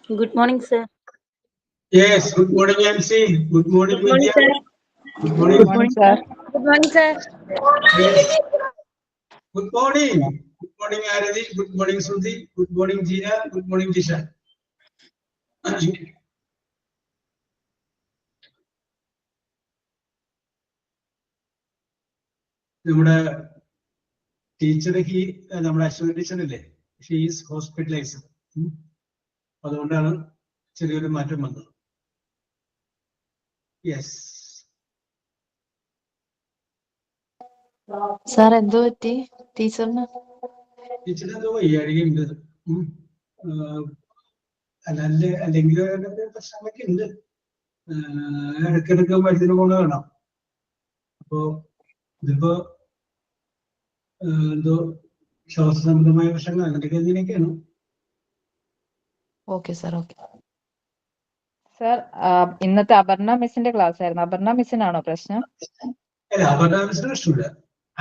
Good morning, sir. Yes, good morning, MC. Good morning, Good morning, Vidya. sir. Good morning. Good morning, sir. Good morning, sir. Yes. Good morning. Good morning, Aradi. Good morning, Sudhi. Good morning, Gina. Good morning, Disha. നമ്മുടെ teacher നമ്മുടെ Aswathy teacher ഇല്ലേ, she's hospitalised. അതുകൊണ്ടാണ് ചെറിയൊരു മാറ്റം വന്നത്. Yes sir എന്തോ പറ്റി ടീച്ചറിന്? ടീച്ചറിന് എന്തോ വയ്യാഴികയുണ്ട്. അല്ലെങ്കിൽ പ്രശ്നങ്ങളൊക്കെ ഉണ്ട്. ഇടയ്ക്കിടയ്ക്ക് മരുന്നിന് കൊണ്ട് വേണം. അപ്പോ ഇതിപ്പോ എന്തോ ശ്വാസസംബന്ധമായ പ്രശ്നങ്ങൾ അങ്ങനെയൊക്കെ ഇങ്ങനെയൊക്കെയാണ്. Okay sir, okay sir. ഇന്നത്തെ അപർണ മിസ്സിന്റെ ക്ലാസ് ആയിരുന്നു. അപർണ മിസ്സിനാണോ പ്രശ്നം? അല്ല, അപർണ മിസ്സിന് പ്രശ്നമില്ല,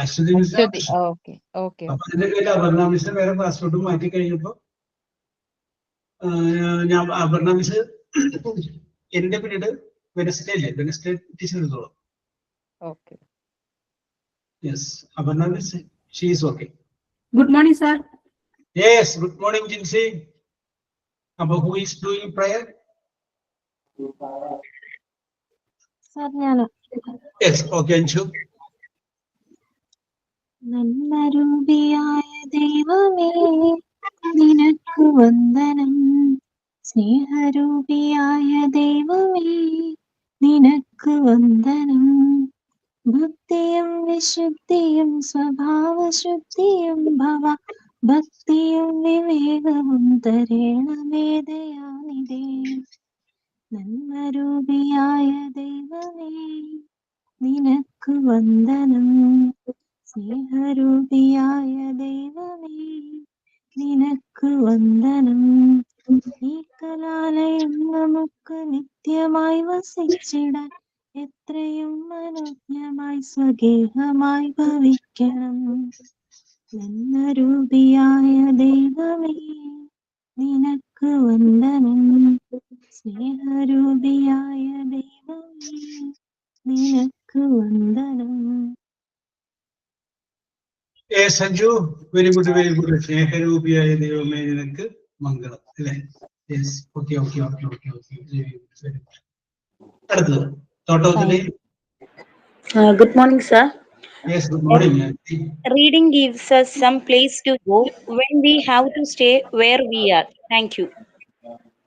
അശ്വതി മിസ്സിനാണ് പ്രശ്നം. അപ്പൊ അതിന്റെ പേര് അപർണ മിസ്സിനെ വേറെ ക്ലാസ്സിലോട്ട് മാറ്റി കഴിഞ്ഞപ്പോ ഞാൻ അപർണ മിസ് എന്റെ പിന്നീട് വെനസ്ഡേ അല്ലേ, വെനസ്ഡേ ടീച്ചർ എടുത്തോളാം. Okay. Yes, Aparna miss, she is okay. Good morning, sir. Yes, good morning Jincy. അപ്പൊ who is doing prayer? Sir ഞാൻ. Yes, okay Anju. നന്മരൂപിയായ ദൈവമേ നിനക്കു വന്ദനം, സ്നേഹരൂപിയായ ദൈവമേ നിനക്കു വന്ദനം. ഭക്തിയും വിശുദ്ധിയും സ്വഭാവശുദ്ധിയും ഭവ ഭക്തിയും വിവേകവും തരേണമേ ദയാനിധേ. നന്മരൂപിയായ ദൈവമേ നിനക്കു വന്ദനം, സ്നേഹരൂപിയായ ദൈവമേ നിനക്കു വന്ദനം. ഈ കലാലയം നമുക്ക് നിത്യമായി വസിച്ചിടാൻ എത്രയും മനോജ്ഞമായി സ്വഗേഹമായി ഭവിക്കണം. നന്മരൂപിയായ ദൈവമേ നിനക്കു വന്ദനം, സ്നേഹരൂപിയായ ദൈവമേ നിനക്കു വന്ദനം. Sanju, very good, very good. സ്നേഹരൂപിയായ ദൈവമേ നിനക്ക് മംഗളം, അല്ലേ? Yes, okay okay okay okay okay. അടുത്തത് തോട്ടത്തിലെ. Good morning, sir. Yes, good morning. Reading gives us some place to go when we have to stay where we are. Thank you.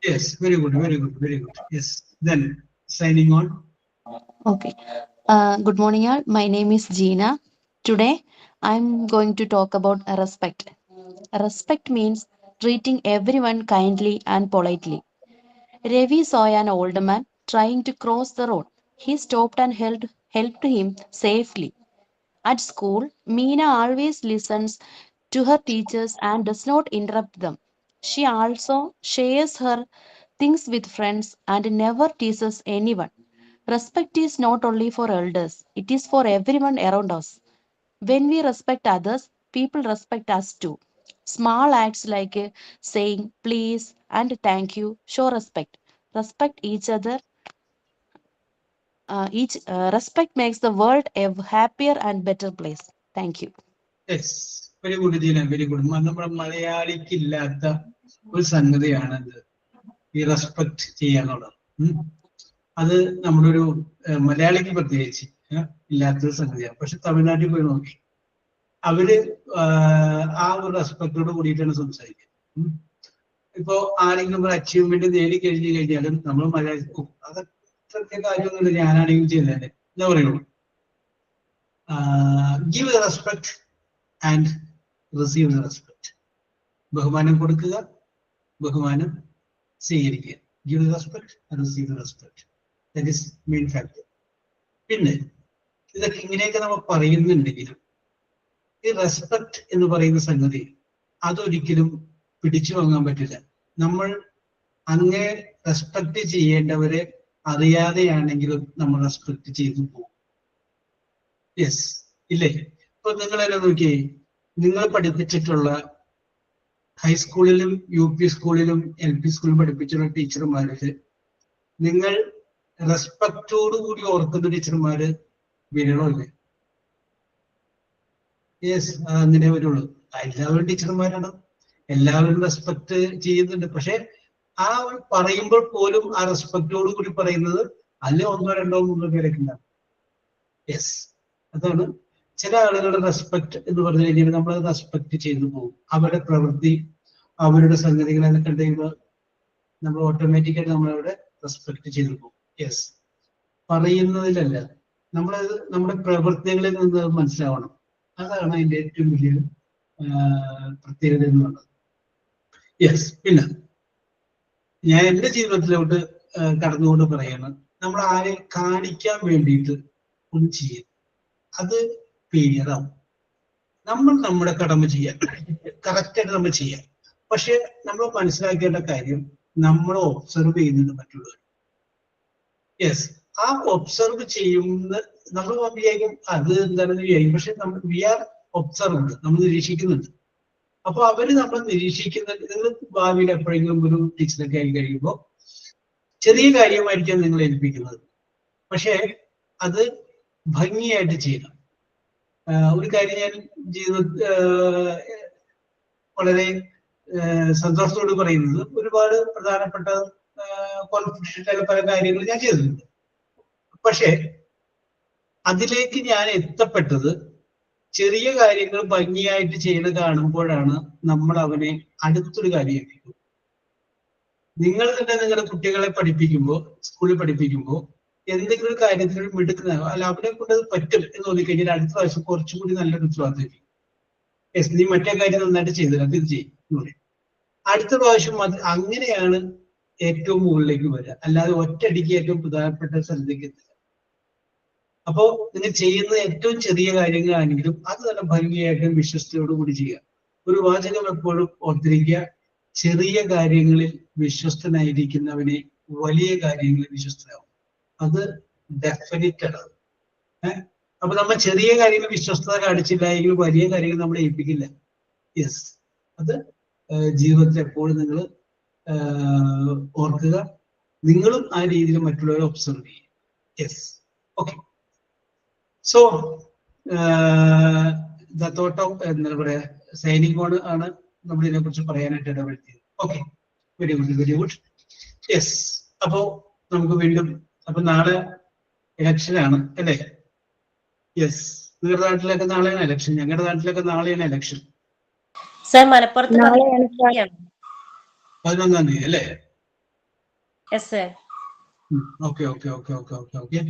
Yes, very good, very good, very good. Yes, then signing on. Okay. Good morning, all. My name is Gina. Today, I'm going to talk about respect. Respect means treating everyone kindly and politely. Ravi saw an old man trying to cross the road. He stopped and helped him safely. At school, Meena always listens to her teachers and does not interrupt them. She also shares her things with friends and never teases anyone. Respect is not only for elders, it is for everyone around us. When we respect others, people respect us too. Small acts like saying please and thank you show respect. Respect each other. Respect makes the world a happier and better place. Thank you. Yes, very good, Gina, very good. നമ്മുടെ മലയാളിക്ക് ഇല്ലാത്ത ഒരു സംഗതിയാണത്, ഈ respect ചെയ്യാന്നുള്ളത്. അത് നമ്മുടെ ഒരു മലയാളിക്ക് പ്രത്യേകിച്ച് ഇല്ലാത്തൊരു സംഗതിയാണ്. പക്ഷെ തമിഴ്നാട്ടിൽ പോയി നോക്കി, അവര് ആ ഒരു റെസ്പെക്ടോട് കൂടിയിട്ടാണ് സംസാരിക്കുക. ഇപ്പോ ആരെങ്കിലും ഒരു അച്ചീവ്മെന്റ് നേടി കഴിഞ്ഞു കഴിഞ്ഞാലും നമ്മൾ മലയാളി അതൊക്കെ കാര്യമൊന്നുമില്ല, ഞാനാണെങ്കിലും ചെയ്തതന്നെ എന്താ പറയുള്ളൂ. Give the respect and receive the respect. ബഹുമാനം കൊടുക്കുക, ബഹുമാനം സ്വീകരിക്കുക. Give the respect and receive the respect. That is main factor. പിന്നെ ഇതൊക്കെ ഇങ്ങനെയൊക്കെ നമ്മൾ പറയുന്നുണ്ടെങ്കിലും ഈ റെസ്പെക്ട് എന്ന് പറയുന്ന സംഗതി അതൊരിക്കലും പിടിച്ചു വാങ്ങാൻ പറ്റില്ല. നമ്മൾ അങ്ങനെ റെസ്പെക്ട് ചെയ്യേണ്ടവരെ അറിയാതെയാണെങ്കിലും നമ്മൾ റെസ്പെക്ട് ചെയ്തു പോകും. യെസ്, ഇല്ലേ? ഇപ്പൊ നിങ്ങൾ തന്നെ നോക്കിയേ, നിങ്ങൾ പഠിപ്പിച്ചിട്ടുള്ള ഹൈസ്കൂളിലും UP സ്കൂളിലും LP സ്കൂളിലും പഠിപ്പിച്ചുള്ള ടീച്ചർമാരില് നിങ്ങൾ റെസ്പെക്റ്റോടുകൂടി ഓർക്കുന്ന ടീച്ചർമാര് വിരളമല്ലേ? യെസ്, അങ്ങനെ വരുള്ളൂ. എല്ലാവരും ടീച്ചർമാരാണ്, എല്ലാവരും റെസ്പെക്ട് ചെയ്യുന്നുണ്ട്. പക്ഷെ ആ പറയുമ്പോൾ പോലും ആ റെസ്പെക്റ്റോട് കൂടി പറയുന്നത് അതിൽ 1, 2, 3 പേരൊക്കെ ഉണ്ടാവും. യെസ്, അതാണ് ചില ആളുകളുടെ റെസ്പെക്ട് എന്ന് പറഞ്ഞു കഴിഞ്ഞാൽ നമ്മൾ റെസ്പെക്ട് ചെയ്തു പോകും. അവരുടെ പ്രവൃത്തി, അവരുടെ സംഗതികളെല്ലാം കണ്ടു കഴിയുമ്പോൾ നമ്മൾ ഓട്ടോമാറ്റിക്കായിട്ട് നമ്മളവിടെ റെസ്പെക്ട് ചെയ്തു പോകും. യെസ്, പറയുന്നതിലല്ല, നമ്മളത് നമ്മുടെ പ്രവൃത്തികളിൽ നിന്ന് മനസ്സിലാവണം. അതാണ് അതിന്റെ ഏറ്റവും വലിയൊരു പ്രത്യേകത എന്ന് പറയുന്നത്. യെസ്, പിന്നെ ഞാൻ എൻ്റെ ജീവിതത്തിലോട്ട് കടന്നുകൊണ്ട് പറയാണ്, നമ്മൾ ആരെ കാണിക്കാൻ വേണ്ടിയിട്ട് ഒന്നും ചെയ്യും, അത് ഫെയിലിയർ ആവും. നമ്മൾ നമ്മുടെ കടമ ചെയ്യാൻ കറക്റ്റായിട്ട് നമ്മൾ ചെയ്യാം. പക്ഷെ നമ്മൾ മനസ്സിലാക്കേണ്ട കാര്യം, നമ്മൾ ഒബ്സർവ് ചെയ്യുന്നുണ്ട് മറ്റുള്ളവർ. യെസ്, ആ ഒബ്സർവ് ചെയ്യുന്ന നമ്മൾ വിചാരിക്കും അത് എന്താണെന്ന് വിചാരിക്കും. പക്ഷെ നമ്മൾ വി ആർ ഒബ്സർവ്ഡ്, നമ്മൾ നിരീക്ഷിക്കുന്നുണ്ട്. അപ്പൊ അവര് നമ്മൾ നിരീക്ഷിക്കുന്നത്, നിങ്ങൾ ഭാവിയിൽ എപ്പോഴെങ്കിലും ഒരു ടീച്ചറൊക്കെ ആയി കഴിയുമ്പോൾ ചെറിയ കാര്യമായിരിക്കാം നിങ്ങൾ ഏൽപ്പിക്കുന്നത്, പക്ഷെ അത് ഭംഗിയായിട്ട് ചെയ്യണം. ഒരു കാര്യം ഞാൻ ജീവിതത്തിൽ വളരെ സന്തോഷത്തോട് പറയുന്നത്, ഒരുപാട് പ്രധാനപ്പെട്ട കോൺഫിഡൻഷ്യൽ പല കാര്യങ്ങൾ ഞാൻ ചെയ്തിട്ടുണ്ട്. പക്ഷെ അതിലേക്ക് ഞാൻ എത്തപ്പെട്ടത് ചെറിയ കാര്യങ്ങൾ ഭംഗിയായിട്ട് ചെയ്ത് കാണുമ്പോഴാണ് നമ്മൾ അവനെ അടുത്തൊരു കാര്യമായിരിക്കും. നിങ്ങൾ തന്നെ നിങ്ങളുടെ കുട്ടികളെ പഠിപ്പിക്കുമ്പോൾ, സ്കൂളിൽ പഠിപ്പിക്കുമ്പോൾ എന്തെങ്കിലും ഒരു കാര്യത്തിൽ മിടുക്കുന്ന, അല്ല അവരെ കൊണ്ട് അത് പറ്റും എന്ന് തോന്നിക്കഴിഞ്ഞാൽ അടുത്ത പ്രാവശ്യം കുറച്ചുകൂടി നല്ലൊരു ഉത്തരവാദിത്തം. യെസ്, നീ മറ്റേ കാര്യം നന്നായിട്ട് ചെയ്തില്ല, അത് ചെയ്യും. അടുത്ത പ്രാവശ്യം അത് അങ്ങനെയാണ് ഏറ്റവും മുകളിലേക്ക് വരിക, അല്ലാതെ ഒറ്റയടിക്ക് ഏറ്റവും പ്രധാനപ്പെട്ട സ്ഥലത്തേക്ക് എത്തുക. അപ്പോ നിങ്ങൾ ചെയ്യുന്ന ഏറ്റവും ചെറിയ കാര്യങ്ങളാണെങ്കിലും അത് നല്ല ഭംഗിയായിട്ടും വിശ്വസ്തയോടുകൂടി ചെയ്യുക. ഒരു വാചകം എപ്പോഴും ഓർത്തിരിക്കുക, ചെറിയ കാര്യങ്ങളിൽ വിശ്വസ്തനായിരിക്കുന്നവനെ വലിയ കാര്യങ്ങളിൽ വിശ്വസ്തനാവും. അത് ഡെഫിനറ്റ് ആണ്. അപ്പൊ നമ്മൾ ചെറിയ കാര്യങ്ങൾ വിശ്വസ്തത കാണിച്ചില്ല എങ്കിൽ വലിയ കാര്യങ്ങൾ നമ്മൾ ഏൽപ്പിക്കില്ല. യെസ്, അത് ജീവിതത്തിൽ എപ്പോഴും നിങ്ങൾ ഓർക്കുക. നിങ്ങളും ആ രീതിയിൽ മറ്റുള്ളവരെ ഒബ്സർവ് ചെയ്യുക. Yes, okay. So the thought of എന്താ പറയാ സൈനിങ് ഓൺ ആണ് നമ്മൾ ഇതിനെ കുറിച്ച് പറയാനായിട്ട് ഇടപെടുത്തിയത്. Okay, very good, very good. Yes, അപ്പോ നമുക്ക് വീണ്ടും, അപ്പൊ നാളെ ഇലക്ഷനാണ് അല്ലേ? യെസ്, നിങ്ങളുടെ നാട്ടിലൊക്കെ നാളെയാണ് ഇലക്ഷൻ, ഞങ്ങളുടെ നാട്ടിലൊക്കെ നാളെയാണ് ഇലക്ഷൻ. സർ, മലപ്പുറത്ത് 11-ാം തീയതി അല്ലേ? Okay okay okay okay okay okay.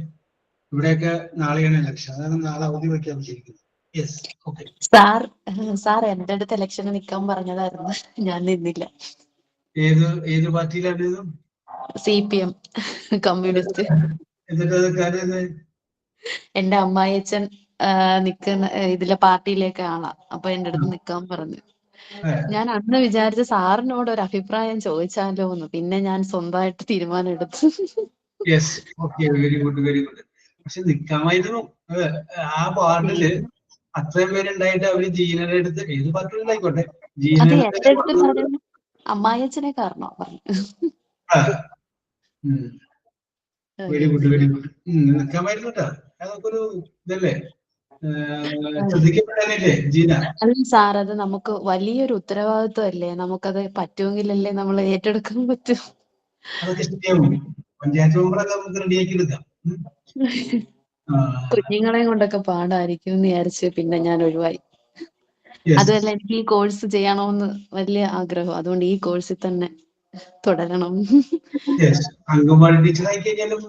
ഇവിടെയൊക്കെ നാളെയാണ് ഇലക്ഷൻ, അതാണ് നാളെ അവധി പ്രഖ്യാപിച്ചിരിക്കുന്നത്. Yes, okay. സാർ എന്റെ അടുത്ത് ഇലക്ഷന് നിൽക്കാൻ പറഞ്ഞതായിരുന്നു, ഞാൻ നിന്നില്ല. ഏത് പാർട്ടിയിലാണ് ഇത്? CPM, communist. എന്നിട്ട് കാര്യം എന്റെ അമ്മായിയച്ഛൻ നിക്കുന്ന ഇതിലെ പാർട്ടിയിലേക്ക് ആളാ, അപ്പൊ എന്റെ അടുത്ത് നിക്കാൻ പറഞ്ഞു. ഞാൻ അന്ന് വിചാരിച്ച സാറിനോട് ഒരു അഭിപ്രായം ചോദിച്ചാലോ എന്ന്, പിന്നെ ഞാൻ സ്വന്തമായിട്ട് തീരുമാനം എടുത്തു. Yes, okay, very good, very good. പക്ഷെ നിക്കാമായിരുന്നു. ആ വാർഡില് അത്രയും പേരുണ്ടായിട്ട് അവര് ജീനയുടെ അടുത്ത്, ഏത് പാർട്ടിയിലായിക്കോട്ടെ, അത് എന്റെ അടുത്ത് ജീനയുടെ പറഞ്ഞു, അമ്മായിയച്ഛനെ കാരണോ പറഞ്ഞു. Very good, very good. നിൽക്കാമായിരുന്നു കേട്ടോ, അതൊക്കെ ഒരു ഇതല്ലേ, ശ്രദ്ധിക്കപ്പെടാനല്ലേ ജീന? അല്ല സാർ, അത് നമുക്ക് വലിയൊരു ഉത്തരവാദിത്വം അല്ലേ, നമുക്കത് പറ്റുമെങ്കിലല്ലേ നമ്മൾ ഏറ്റെടുക്കാൻ പറ്റും. അതൊക്കെ ശരിയാവും, പഞ്ചായത്ത് മെമ്പറൊക്കെ നമുക്ക് റെഡിയാക്കി എടുക്കാം. കുഞ്ഞുങ്ങളെ കൊണ്ടൊക്കെ പാടായിരിക്കും എന്ന് വിചാരിച്ച് പിന്നെ ഞാൻ ഒഴിവായി. അതുമല്ല, എനിക്ക് ഈ കോഴ്സ് ചെയ്യണമെന്ന് വലിയ ആഗ്രഹം, അതുകൊണ്ട് ഈ കോഴ്സിൽ തന്നെ തുടരണം. അംഗൻവാടി ടീച്ചറായി കഴിഞ്ഞാലും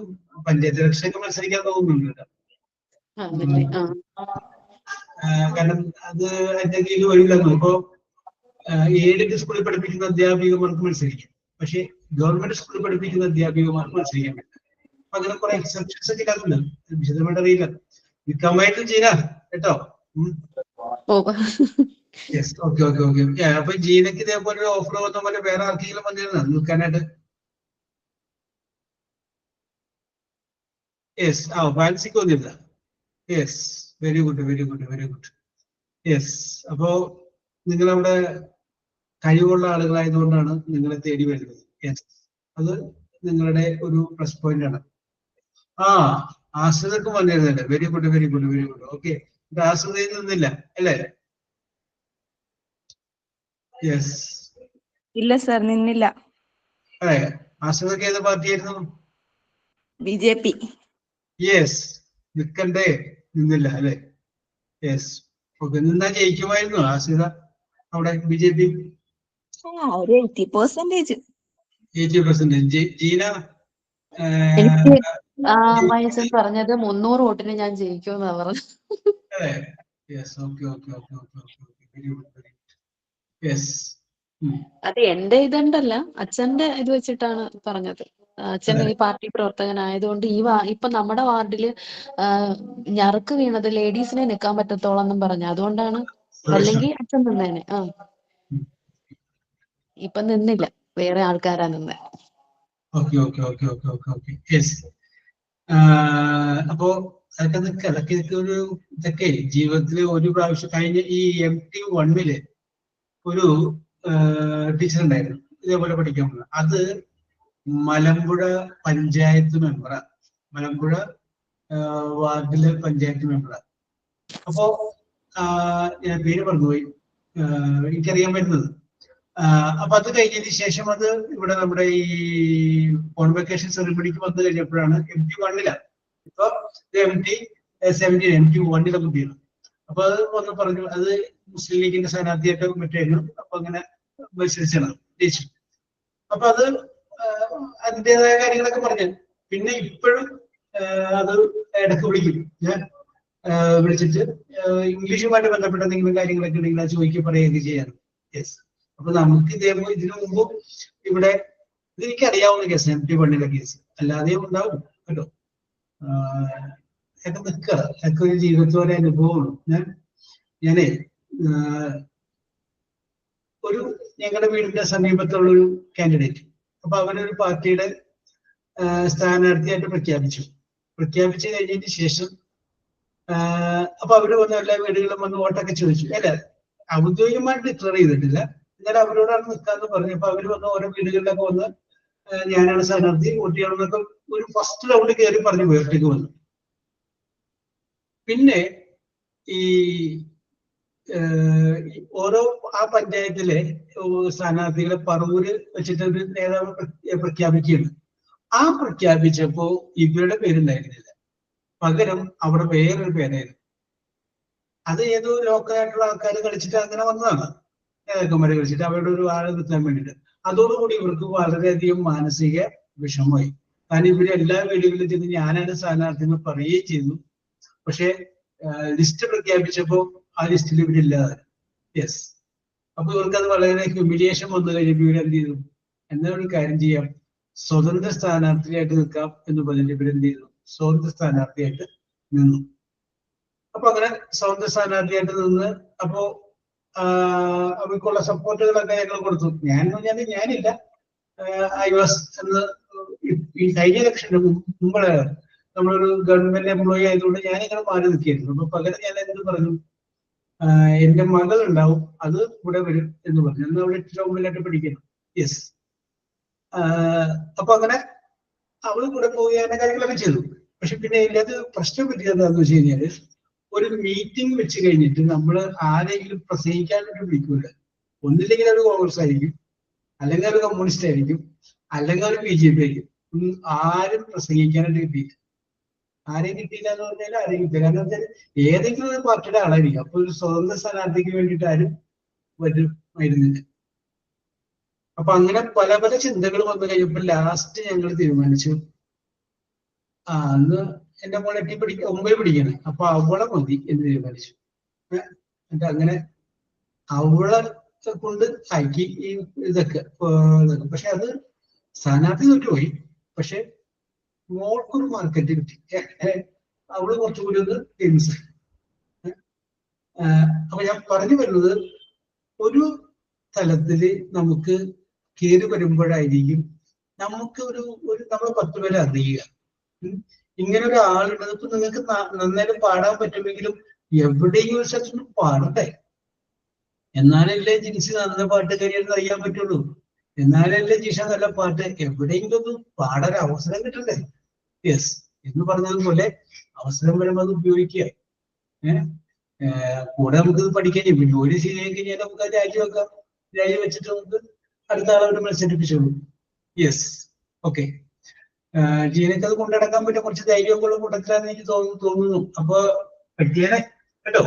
പഞ്ചായത്ത് ഇലക്ഷനൊക്കെ മത്സരിക്കാൻ തോന്നുന്നുണ്ട്. കാരണം അത് അതിന്റെ കീഴിൽ വരില്ലെന്നു. ഇപ്പോ എയ്ഡഡ് സ്കൂളിൽ പഠിപ്പിക്കുന്ന അധ്യാപികമാർക്ക് മത്സരിക്കാം, പക്ഷെ ഗവൺമെന്റ് സ്കൂളിൽ പഠിപ്പിക്കുന്ന അധ്യാപികമാർക്ക് മത്സരിക്കാൻ പറ്റില്ല. അപ്പൊ അങ്ങനെ കുറെ എക്സെപ്ഷൻസ് ഒക്കെ ഇല്ലാതുണ്ട്, വിശദമായിട്ട് അറിയില്ല. നിൽക്കാമായിട്ടും ചെയ്യാ കേട്ടോ. Yes, okay okay okay. അപ്പൊ ജീനക്ക് ഇതേപോലെ ഒരു ഓഫർ വന്ന പോലെ വേറെ ആർക്കെങ്കിലും വന്നിരുന്നോ നിൽക്കാനായിട്ട്? യെസ്, ഫാൻസിക്ക് വന്നിരുന്ന. Yes, very good, very good, very good. Yes, അപ്പോ നിങ്ങളവിടെ കഴിവുള്ള ആളുകളായതുകൊണ്ടാണ് നിങ്ങളെ തേടി വരുന്നത്. യെസ്, അത് നിങ്ങളുടെ ഒരു പ്ലസ് പോയിന്റ് ആണ്. ആശ്രിതക്കും വന്നിരുന്നല്ലേ? Very good, very good, very good. Okay, ആശ്രിതയിൽ നിന്നില്ല അല്ലേ? യെസ്. ഇല്ല സർ, നിന്നില്ല. ആശ്രിതക്ക് ഏത് പാർട്ടിയായിരുന്നു? BJP. യെസ്, നിൽക്കണ്ടേ? നിന്നില്ല അല്ലെ? യെസ്. ഓക്കെ, നിന്നാ ജയിക്കുമായിരുന്നു ആശ്രിത അവിടെ BJP? ഒരു 80%. 80%. ജീന? എനിക്ക് മഹേശൻ പറഞ്ഞത് 300 വോട്ടിന് ഞാൻ ജയിക്കുമെന്നാ പറഞ്ഞു. Yes. Okay, okay, okay, okay, okay, okay, very good, very good. Yes. അത് എന്റെ ഇതുണ്ടല്ല, അച്ഛന്റെ ഇത് വെച്ചിട്ടാണ് പറഞ്ഞത്. അച്ഛൻ ഈ പാർട്ടി പ്രവർത്തകനായതുകൊണ്ട് ഇപ്പൊ നമ്മുടെ വാർഡില് ഞറുക്ക് വീണത് ലേഡീസിനെ നിൽക്കാൻ പറ്റത്തോളെന്നും പറഞ്ഞു. അതുകൊണ്ടാണ്, അല്ലെങ്കിൽ അച്ഛൻ നിന്നേനെ. ഇപ്പൊ നിന്നില്ല, വേറെ ആൾക്കാരാ നിന്നെ. Okay, okay, okay, okay, okay, okay. Yes. അപ്പോ അതൊക്കെ ഒരു ഇതൊക്കെ ജീവിതത്തില് ഒരു പ്രാവശ്യം കഴിഞ്ഞ ഈ MT1 ഒരു ടീച്ചർ ഉണ്ടായിരുന്നു ഇതേപോലെ പഠിക്കാൻ വന്നത്. അത് മലമ്പുഴ പഞ്ചായത്ത് മെമ്പറാണ്, മലമ്പുഴ വാർഡിലെ പഞ്ചായത്ത് മെമ്പറാണ്. അപ്പോ ഞാൻ പേര് പറഞ്ഞുപോയി, എനിക്കറിയാൻ പറ്റുന്നത്. അപ്പൊ അത് കഴിഞ്ഞതിന് ശേഷം അത് ഇവിടെ നമ്മുടെ ഈ കോൺവെക്കേഷൻ സെറിമണിക്ക് വന്നു കഴിഞ്ഞപ്പോഴാണ് MT1 ഇപ്പൊ MT1 കുട്ടിയാണ്. അപ്പൊ അത് വന്ന് പറഞ്ഞു, അത് മുസ്ലിം ലീഗിന്റെ സ്ഥാനാർത്ഥിയായിട്ട് മറ്റായിരുന്നു. അപ്പൊ അങ്ങനെ മത്സരിച്ചാണ് ജയിച്ചു. അപ്പൊ അത് അതിൻ്റെതായ കാര്യങ്ങളൊക്കെ പറഞ്ഞു. പിന്നെ ഇപ്പോഴും അത് ഇടക്ക് വിളിക്കും, ഞാൻ വിളിച്ചിട്ട് ഇംഗ്ലീഷുമായിട്ട് ബന്ധപ്പെട്ട എന്തെങ്കിലും കാര്യങ്ങളൊക്കെ ഉണ്ടെങ്കിൽ അത് ചോദിക്കുക പറയുകയൊക്കെ ചെയ്യാറ്. യെസ്. അപ്പൊ നമുക്ക് ഇതേപോലെ ഇതിനു മുമ്പും ഇവിടെ ഇതെനിക്ക് അറിയാവുന്ന കേസ്, MT1 കേസ്, അല്ലാതെയും ഉണ്ടാവും കേട്ടോ. ഒക്കെ നിൽക്കുക, ഒക്കെ ഒരു ജീവിതത്തോടെ അനുഭവമാണ്. ഞാനേ ഒരു ഞങ്ങളുടെ വീടിന്റെ സമീപത്തുള്ളൊരു കാൻഡിഡേറ്റ്, അപ്പൊ അവരൊരു പാർട്ടിയുടെ സ്ഥാനാർത്ഥിയായിട്ട് പ്രഖ്യാപിച്ചു കഴിഞ്ഞതിന് ശേഷം അപ്പൊ അവര് വന്ന് എല്ലാ വീടുകളും വന്ന് വോട്ടൊക്കെ ചോദിച്ചു. അല്ല, ഔദ്യോഗികമായിട്ട് ഡിക്ലെയർ ചെയ്തിട്ടില്ല, എന്നാലും അവരോടാണ് നിൽക്കാന്ന് പറഞ്ഞു. അപ്പൊ അവര് വന്ന് ഓരോ വീടുകളിലൊക്കെ വന്ന് ഞാനാണ് സ്ഥാനാർത്ഥി, വോട്ട് ചെയ്യണമെന്നൊക്കെ ഒരു ഫസ്റ്റ് റൗണ്ട് കയറി പറഞ്ഞു വേർട്ടേക്ക് വന്നു. പിന്നെ ഈ ഓരോ ആ പഞ്ചായത്തിലെ സ്ഥാനാർത്ഥികളെ പറവൂര് വെച്ചിട്ട് ഒരു നേതാവ് പ്രഖ്യാപിക്കുകയാണ്. ആ പ്രഖ്യാപിച്ചപ്പോ ഇവരുടെ പേരുണ്ടായിരുന്നില്ല, പകരം അവിടെ വേറൊരു പേരായിരുന്നു. അത് ഏതോ ലോക്കലായിട്ടുള്ള ആൾക്കാർ കളിച്ചിട്ട് അങ്ങനെ വന്നതാണ്, നേതാക്കന്മാരെ കളിച്ചിട്ട് അവരുടെ ഒരു ആളെ നിർത്താൻ വേണ്ടിയിട്ട്. അതോടുകൂടി ഇവർക്ക് വളരെയധികം മാനസിക വിഷമമായി. കാരണം ഇവര് എല്ലാ വീടുകളിലും ചെന്ന് ഞാനാണ് സ്ഥാനാർത്ഥി എന്ന് പറയുകയും ചെയ്തു. പക്ഷെ ലിസ്റ്റ് പ്രഖ്യാപിച്ചപ്പോ ആ ലിസ്റ്റിൽ ഇവരില്ലാതെ. യെസ്. അപ്പൊ ഇവർക്കത് വളരെ ഹ്യൂമിലിയേഷൻ വന്നു കഴിഞ്ഞപ്പോൾ ഇവരെന്ത് ചെയ്തു, എന്നാ ഒരു കാര്യം ചെയ്യാം, സ്വതന്ത്ര സ്ഥാനാർത്ഥിയായിട്ട് നിൽക്കാം എന്ന് പറഞ്ഞിട്ട് ഇവരെന്ത് ചെയ്തു, സ്വതന്ത്ര സ്ഥാനാർത്ഥിയായിട്ട് നിന്നു. അപ്പൊ അങ്ങനെ സ്വതന്ത്ര സ്ഥാനാർത്ഥിയായിട്ട് നിന്ന് അപ്പോ അവർക്കുള്ള സപ്പോർട്ടുകളൊക്കെ ഞങ്ങൾ കൊടുത്തു. ഞാനില്ല, ഐ വാസ് എന്ന് ഈ കഴിഞ്ഞ ഇലക്ഷന് മുമ്പ് നമ്മളൊരു ഗവൺമെന്റ് എംപ്ലോയി ആയതുകൊണ്ട് ഞാനിങ്ങനെ മാറി നിൽക്കുകയായിരുന്നു. അപ്പൊ പകരം ഞാൻ എന്ത് പറഞ്ഞു, എന്റെ മകൾ ഉണ്ടാവും, അത് ഇവിടെ വരും എന്ന് പറഞ്ഞു. എന്നാൽ അവിടെ ടൗണിലായിട്ട് പഠിക്കണം. യെസ്. അപ്പൊ അങ്ങനെ അവള് കൂടെ പോയി അങ്ങനെ കാര്യങ്ങളൊക്കെ ചെയ്തു. പക്ഷെ പിന്നെ ഇതിനകത്ത് പ്രശ്നം പറ്റിയത് എന്താണെന്ന് വെച്ച് കഴിഞ്ഞാല്, ഒരു മീറ്റിംഗ് വെച്ച് കഴിഞ്ഞിട്ട് നമ്മൾ ആരെങ്കിലും പ്രസംഗിക്കാനായിട്ട് വിളിക്കൂല. ഒന്നില്ലെങ്കിൽ ഒരു കോൺഗ്രസ് ആയിരിക്കും, അല്ലെങ്കിൽ ഒരു കമ്മ്യൂണിസ്റ്റ് ആയിരിക്കും, അല്ലെങ്കിൽ ഒരു BJP ആയിരിക്കും. ആരും പ്രസംഗിക്കാനായിട്ട് കിട്ടിയില്ല. ആരെയും കിട്ടിയില്ല എന്ന് പറഞ്ഞാൽ ആരെയും കിട്ടില്ല. കാരണം വെച്ചാൽ ഏതെങ്കിലും ഒരു പാർട്ടിയുടെ ആളായിരിക്കും. അപ്പൊ ഒരു സ്വതന്ത്ര സ്ഥാനാർത്ഥിക്ക് വേണ്ടിയിട്ട് ആരും വരുന്നില്ല. അപ്പൊ അങ്ങനെ പല പല ചിന്തകൾ വന്നു കഴിഞ്ഞപ്പോൾ ലാസ്റ്റ് ഞങ്ങൾ തീരുമാനിച്ചു, അന്ന് എന്റെ മോളെ 9 പഠിക്കണം, അപ്പൊ അവളെ മതി എന്ന് തീരുമാനിച്ചു. എന്നിട്ട് അങ്ങനെ അവളെ കൊണ്ട് ആക്കി ഈ ഇതൊക്കെ. പക്ഷെ അത് സ്ഥാനാർത്ഥി തോറ്റുപോയി, പക്ഷെ മോൾക്കൊരു മാർക്കറ്റ് കിട്ടി. അവള് കുറച്ചുകൂടി ഒന്ന് ഫേമസ്. അപ്പൊ ഞാൻ പറഞ്ഞു വരുന്നത്, ഒരു തലത്തില് നമുക്ക് കയറി വരുമ്പോഴായിരിക്കും നമുക്ക് ഒരു നമ്മൾ 10 പേരെ അറിയുക. ഇങ്ങനെ ഒരു ആളുള്ളത്. ഇപ്പൊ നിങ്ങൾക്ക് നന്നായിട്ട് പാടാൻ പറ്റുമെങ്കിലും എവിടെയെങ്കിലും ഒരു സ്ഥലത്തൊന്നും പാടണ്ടേ? എന്നാലല്ലേ ജിൻസി നല്ല പാട്ടുകാരിയെന്ന് അറിയാൻ പറ്റുള്ളൂ. എന്നാലല്ലേ ജിഷ നല്ല പാട്ട് എവിടെയെങ്കിലും ഒന്ന് പാടാൻ അവസരം കിട്ടണ്ടേ? യെസ്, എന്ന് പറഞ്ഞതുപോലെ അവസരം വരുമ്പോൾ അത് ഉപയോഗിക്കുക. കൂടെ നമുക്ക് പഠിക്കാൻ ജോലി ശരിയായി കഴിഞ്ഞാൽ നമുക്ക് അത് രാജിവെക്കാം. രാജിവെച്ചിട്ട് നമുക്ക് അടുത്ത ആളോട് മത്സരിപ്പിച്ചോളൂ. Yes, okay. ജീവനക്ക് അത് കൊണ്ടുനടക്കാൻ പറ്റും. കുറച്ച് ധൈര്യമൊക്കെ കൊണ്ടുവരാന്ന് എനിക്ക് തോന്നുന്നു. അപ്പൊ പറ്റിയാലേ കേട്ടോ.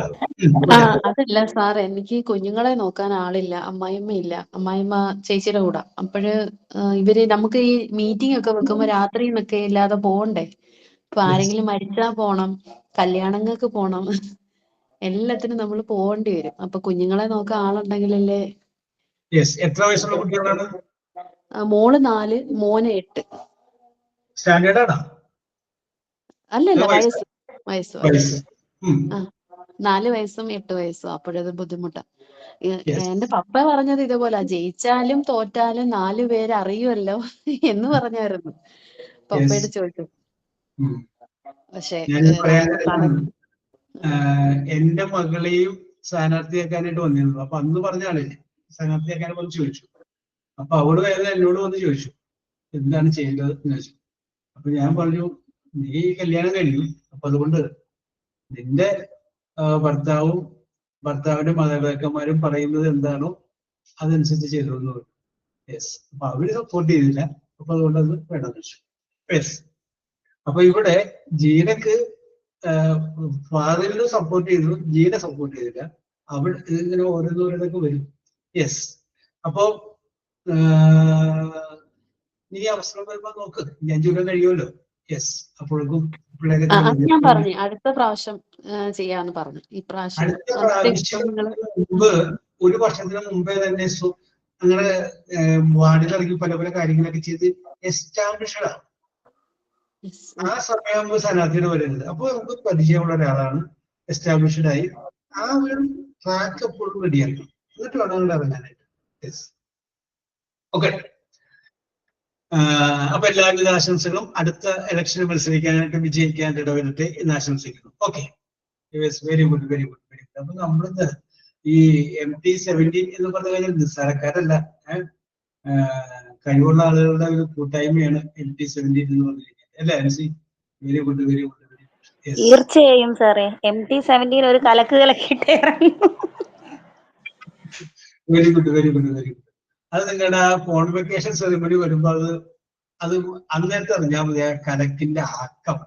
അതല്ല സാർ, എനിക്ക് കുഞ്ഞുങ്ങളെ നോക്കാൻ ആളില്ല, അമ്മായിമ്മ ഇല്ല. അമ്മായിമ്മ ചേച്ചിയുടെ കൂടെ. അപ്പോഴ് ഇവര് നമുക്ക് ഈ മീറ്റിംഗ് ഒക്കെ വെക്കുമ്പോ രാത്രിന്നൊക്കെ ഇല്ലാതെ പോകണ്ടേ? ഇപ്പൊ ആരെങ്കിലും മരിച്ചാ പോണം, കല്യാണങ്ങൾക്ക് പോണം, എല്ലാത്തിനും നമ്മൾ പോകേണ്ടി വരും. അപ്പൊ കുഞ്ഞുങ്ങളെ നോക്കാൻ ആളുണ്ടെങ്കിലല്ലേ. എത്ര വയസ്സുള്ള കുട്ടികളാണ്? മോള് 4, മോന് 8. സ്റ്റാൻഡേർഡ് ആണോ? അല്ലല്ല, വയസ്സ്. 4 വയസ്സും 8 വയസ്സും. അപ്പോഴത് ബുദ്ധിമുട്ടാ. എന്റെ പപ്പ പറഞ്ഞത് ഇതുപോലെ, ജയിച്ചാലും തോറ്റാലും 4 പേര് അറിയുമല്ലോ എന്ന് പറഞ്ഞായിരുന്നു. പപ്പയോട് ചോദിച്ചു. പക്ഷെ എന്റെ മകളെയും സ്ഥാനാർത്ഥിയാക്കാനായിട്ട് വന്നിരുന്നു. അപ്പൊ അന്ന് പറഞ്ഞ ആളില്ലേ സ്ഥാനാർത്ഥിയാക്കാനെ വന്ന് ചോദിച്ചു. അപ്പൊ അവള് വേറെ എന്നോട് വന്ന് ചോദിച്ചു എന്താണ് ചെയ്യേണ്ടത് എന്ന് ചോദിച്ചു. അപ്പൊ ഞാൻ പറഞ്ഞു, നീ കല്യാണം കഴിഞ്ഞു, അപ്പൊ അതുകൊണ്ട് നിന്റെ ഭർത്താവിന്റെ മാതാപിതാക്കന്മാരും പറയുന്നത് എന്താണോ അതനുസരിച്ച് ചെയ്തോന്ന് പറഞ്ഞു. യെസ്. അപ്പൊ അവര് സപ്പോർട്ട് ചെയ്തില്ല. അപ്പൊ അതുകൊണ്ട് അത് വേണമെന്ന് വെച്ചു. യെസ്. അപ്പൊ ഇവിടെ ജീനക്ക് ഫാദറിന് സപ്പോർട്ട് ചെയ്തു, ജീനെ സപ്പോർട്ട് ചെയ്തില്ല. അവിടെ ഇതിങ്ങനെ ഓരോന്നോരോന്നൊക്കെ വരും. യെസ്. അപ്പൊ നീ അവസരം വരുമ്പോ നോക്ക്, 5 കൊല്ലം കഴിയുമല്ലോ. യെസ്. അപ്പോഴേക്കും പിള്ളേരെ ഞാൻ പറഞ്ഞു അടുത്ത പ്രാവശ്യം ചെയ്യാന്ന് പറഞ്ഞു. ഈ പ്രാവശ്യം അടുത്ത പ്രാവശ്യം മുമ്പ് 1 വർഷത്തിന് മുമ്പേ തന്നെ അങ്ങനെ വാർഡിലിറങ്ങി പല പല കാര്യങ്ങളൊക്കെ ചെയ്ത് എസ്റ്റാബ്ലിഷ്ഡ് ആണ്. ആ സമയമാകുമ്പോൾ സ്ഥാനാർത്ഥിയുടെ വരുന്നത്. അപ്പൊ നമുക്ക് പരിചയമുള്ള ഒരാളാണ്, എസ്റ്റാബ്ലിഷ്ഡ് ആയി. ആ ഒരു ട്രാക്ക് എപ്പോഴും റെഡിയാക്കണം. എന്നിട്ട് വേണം അങ്ങോട്ട് ഇറങ്ങാനായിട്ട്. Yes, okay. അപ്പൊ എല്ലാവിധ ആശംസകളും. അടുത്ത ഇലക്ഷനിൽ മത്സരിക്കാനായിട്ട് വിജയിക്കാനായിട്ട് ഇടവരട്ടെ എന്ന് ആശംസിക്കുന്നു. Okay, very good, very good, very good. അപ്പൊ നമ്മളിന്ന് ഈ MT-17 എന്ന് പറഞ്ഞു കഴിഞ്ഞാൽ നിസ്സാരക്കാരല്ല, കഴിവുള്ള ആളുകളുടെ ഒരു കൂട്ടായ്മയാണ് MT-17 എന്ന് പറഞ്ഞു കഴിഞ്ഞാൽ. അല്ലേ Ansi? Very good, very good, very good. തീർച്ചയായും സാറേ, MT-17 ഒരു കലക്ക് കലക്കിട്ടേ ഇറങ്ങും. Very good, very good, very good. അത് നിങ്ങളുടെ ആ കോൺവെക്കേഷൻ സെറിമണി വരുമ്പോ അത് അന്നേരത്തെ അറിഞ്ഞാൽ മതി. ആ കലക്കിന്റെ ആക്കം,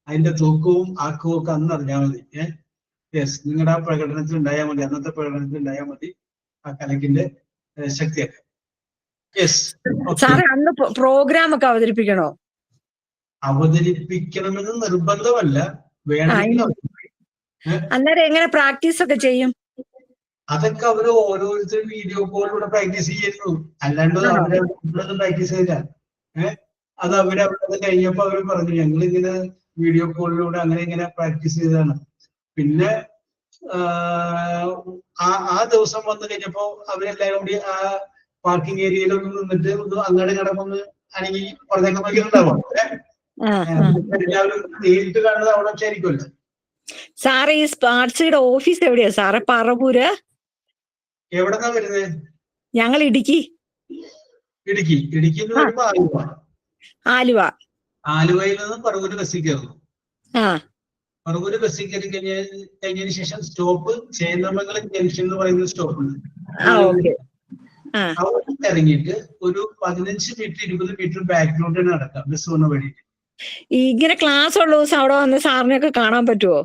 അതിന്റെ തൂക്കവും ആക്കവും ഒക്കെ അന്ന് അറിഞ്ഞാൽ മതി. യെസ്, നിങ്ങളുടെ ആ പ്രകടനത്തിൽ ഉണ്ടായാൽ മതി, അന്നത്തെ പ്രകടനത്തിൽ ഉണ്ടായാൽ മതി ആ കലക്കിന്റെ ശക്തിയൊക്കെ. യെസ്. അന്ന് പ്രോഗ്രാം ഒക്കെ അവതരിപ്പിക്കണോ? അവതരിപ്പിക്കണമെന്ന് നിർബന്ധമല്ല, വേണമെങ്കിൽ. അന്നേരം എങ്ങനെ പ്രാക്ടീസ് ഒക്കെ ചെയ്യും? അതൊക്കെ അവര് ഓരോരുത്തരും വീഡിയോ കോളിലൂടെ പ്രാക്ടീസ് ചെയ്യുന്നു. അല്ലാണ്ട് അവരൊന്നും പ്രാക്ടീസ് ചെയ്യില്ല. അത് അവരവിടെ കഴിഞ്ഞപ്പോ അവര് പറഞ്ഞു, ഞങ്ങൾ ഇങ്ങനെ വീഡിയോ കോളിലൂടെ അങ്ങനെ ഇങ്ങനെ പ്രാക്ടീസ് ചെയ്തതാണ്. പിന്നെ ആ ദിവസം വന്നു കഴിഞ്ഞപ്പോ അവരെല്ലാരും കൂടി ആ പാർക്കിംഗ് ഏരിയയിലൊന്നും നിന്നിട്ട് അങ്ങോട്ട് കിടക്കൊന്ന് അനങ്ങി പുറത്തേക്ക് നോക്കിയിട്ടുണ്ടാവും. എല്ലാവരും നേരിട്ട് കാണുന്നത് അവിടെ വെച്ചായിരിക്കുമല്ലോ. സാറേ, ഈ സ്പാർട്സിയുടെ ഓഫീസ് എവിടെയാ സാറേ? പറവൂര്? എവിടെന്നാ വരുന്നത്? ഞങ്ങൾ ഇടുക്കി. ഇടുക്കിന്ന് വരുമ്പോ ആലുവ. ആലുവയിൽ നിന്ന് പറവൂര് ബസ്സിൽ കയറുന്നു. പറവൂര് ബസ്സിൽ കയറി കഴിഞ്ഞതിന് ശേഷം സ്റ്റോപ്പ് ചേന്നമംഗലം ജംഗ്ഷൻ എന്ന് പറയുന്ന സ്റ്റോപ്പ് ഉണ്ട്. അവിടെ ഇറങ്ങിയിട്ട് ഒരു 15 മീറ്റർ 20 മീറ്റർ ബാക്കിലോട്ട് നടക്കാം ബസ് വന്ന വഴിക്ക്. ഇങ്ങനെ ക്ലാസ് ഉള്ള ദിവസം അവിടെ വന്ന് സാറിനെയൊക്കെ കാണാൻ പറ്റുമോ?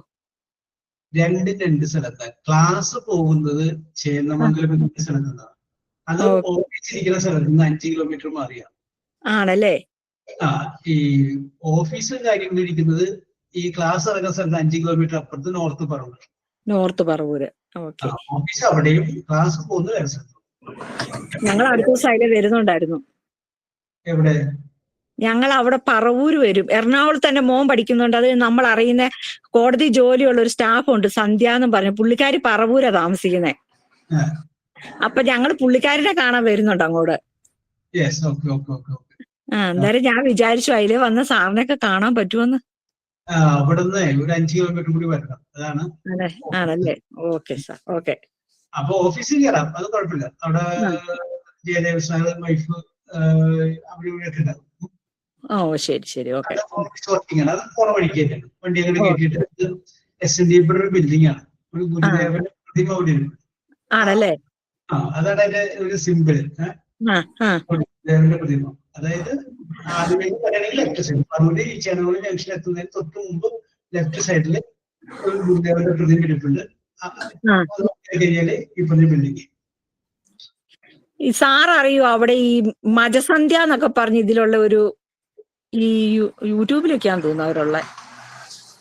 രണ്ട് സ്ഥലത്താണ് ക്ലാസ് പോകുന്നത്. ചേന്നമംഗലം എന്ന സ്ഥലത്ത് നിന്നാണ്. അത് ഓഫീസ് ഇരിക്കുന്ന സ്ഥലത്ത് നിന്ന് 5 കിലോമീറ്റർ മാറിയാണ്. ആണല്ലേ? ഈ ഓഫീസും കാര്യങ്ങളും ഇരിക്കുന്നത് ഈ ക്ലാസ് ഇറങ്ങുന്ന സ്ഥലത്ത് 5 കിലോമീറ്റർ അപ്പുറത്ത് നോർത്ത് പറവൂര്. ഓഫീസ് അവിടെയും ക്ലാസ് പോകുന്നത് വേറെ സ്ഥലത്തും. ഞങ്ങൾ അടുത്ത ദിവസം അതിലെ വരുന്നുണ്ടായിരുന്നു. എവിടെ? ഞങ്ങൾ അവിടെ പറവൂര് വരും. എറണാകുളത്ത് തന്നെ മോൻ പഠിക്കുന്നുണ്ട്. അത് നമ്മൾ അറിയുന്ന കോടതി ജോലിയുള്ള ഒരു സ്റ്റാഫ് ഉണ്ട്, സന്ധ്യ എന്നും പറഞ്ഞു. പുള്ളിക്കാരി പറവൂരാ താമസിക്കുന്നേ. അപ്പൊ ഞങ്ങൾ പുള്ളിക്കാരിനെ കാണാൻ വരുന്നുണ്ട് അങ്ങോട്ട്. എന്തായാലും ഞാൻ വിചാരിച്ചു അതിലെ വന്ന സാറിനെയൊക്കെ കാണാൻ പറ്റുമെന്ന്. അവിടുന്ന് ഒരു 5 കിലോമീറ്റർ കൂടി വരണം. അതാണ്. ആണല്ലേ? Okay sir, okay. അപ്പൊ ഓഫീസിൽ കയറാം, അത് കുഴപ്പമില്ല. അവിടെ ജയദേവ് സാർ, വൈഫ് അവിടെ ഇവിടെയൊക്കെ ഉണ്ടാവും. ഓ ശരി ശരി, ഓക്കെ. ഓഫീസ് വർക്കിംഗ് ആണ്, അത് പോണ വഴിക്ക് തന്നെയാണ്. വണ്ടി അങ്ങനെ കയറ്റിയിട്ട് SNDP ഒരു ബിൽഡിംഗ് ആണ്, ഒരു ഗുരുദേവന്റെ പ്രതിമ അവിടെ ഉണ്ട്. ആണല്ലേ? അതാണ് അതിന്റെ ഒരു സിമ്പിൾ, ഗുരുദേവന്റെ പ്രതിമ. അതായത് ആദ്യമേ പറയുകയാണെങ്കിൽ ലെഫ്റ്റ് സൈഡ്, പറവൂര് ഈ ചേനോളി ജംഗ്ഷൻ എത്തുന്നതിന് തൊട്ട് മുമ്പ് ലെഫ്റ്റ് സൈഡില് ഒരു ഗുരുദേവന്റെ പ്രതിമ ഇരിപ്പുണ്ട്. കഴിഞ്ഞാല് ഈ പറഞ്ഞ ബിൽഡിംഗ്. ഈ സാർ അറിയോ അവിടെ ഈ മജസന്ധ്യ എന്നൊക്കെ പറഞ്ഞ് ഇതിലുള്ള ഒരു ഈ യൂട്യൂബിലൊക്കെയാന്ന് തോന്നുന്നു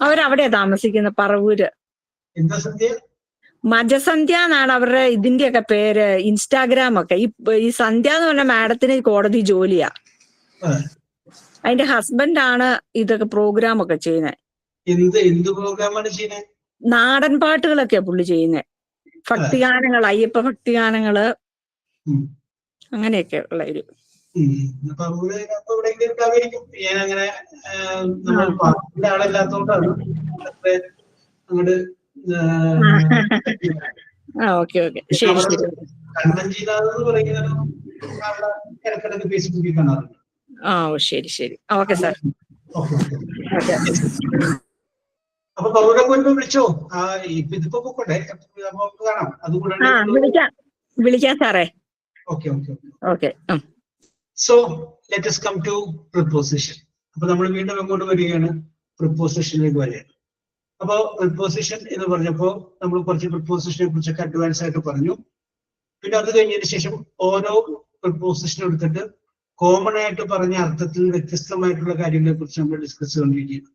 അവരവിടെയാ താമസിക്കുന്ന, പറവൂര്. എന്താ സന്ധ്യ? മജസന്ധ്യ എന്നാണ് അവരുടെ ഇതിന്റെയൊക്കെ പേര്, ഇൻസ്റ്റാഗ്രാം ഒക്കെ. ഈ സന്ധ്യ എന്ന് പറഞ്ഞ മാഡത്തിന് കോടതി ജോലിയാ. അതിന്റെ ഹസ്ബൻഡാണ് ഇതൊക്കെ പ്രോഗ്രാം ഒക്കെ ചെയ്യുന്നത്. എന്ത് പ്രോഗ്രാമാണ് ചെയ്യുന്നത്? നാടൻ പാട്ടുകളൊക്കെയാ പുള്ളി ചെയ്യുന്നത്. ഭക്തിഗാനങ്ങൾ, അയ്യപ്പ ഭക്തിഗാനങ്ങള്, അങ്ങനെയൊക്കെ ഉള്ള ഒരു. ഞാനങ്ങനെ ആളല്ലാത്തോണ്ടാണ് അങ്ങോട്ട്. ഓക്കെ ഓക്കെ, ശരി ശരി. കണ്ണഞ്ചിനാഥെന്ന് പറയുന്നത് ഇടക്കിടക്ക് ഫേസ്ബുക്കിൽ കാണാറുണ്ട്. ശരി ശരി, ഓക്കെ സാർ. അപ്പൊ പറവൂരൊക്കെ വരുമ്പോ വിളിച്ചോ. ഇതിപ്പോ പോക്കോട്ടെ, കാണാം. അതുകൂടാണ്ട് വിളിക്കാം സാറേ. Okay okay okay. So let us come to preposition. അപ്പൊ നമ്മൾ വീണ്ടും അങ്ങോട്ട് വരികയാണ്, പ്രിപ്പോസിഷനിലേക്ക് വരികയാണ്. അപ്പൊ പ്രിപ്പോസിഷൻ എന്ന് പറഞ്ഞപ്പോ നമ്മൾ കുറച്ച് പ്രിപ്പോസിഷനെ കുറിച്ചൊക്കെ അഡ്വാൻസ് ആയിട്ട് പറഞ്ഞു. പിന്നെ അത് കഴിഞ്ഞതിന് ശേഷം ഓരോ പ്രിപ്പോസിഷൻ എടുത്തിട്ട് കോമൺ ആയിട്ട് പറഞ്ഞ അർത്ഥത്തിൽ വ്യത്യസ്തമായിട്ടുള്ള കാര്യങ്ങളെ കുറിച്ച് നമ്മൾ ഡിസ്കസ് ചെയ്തുകൊണ്ടിരിക്കുകയാണ്.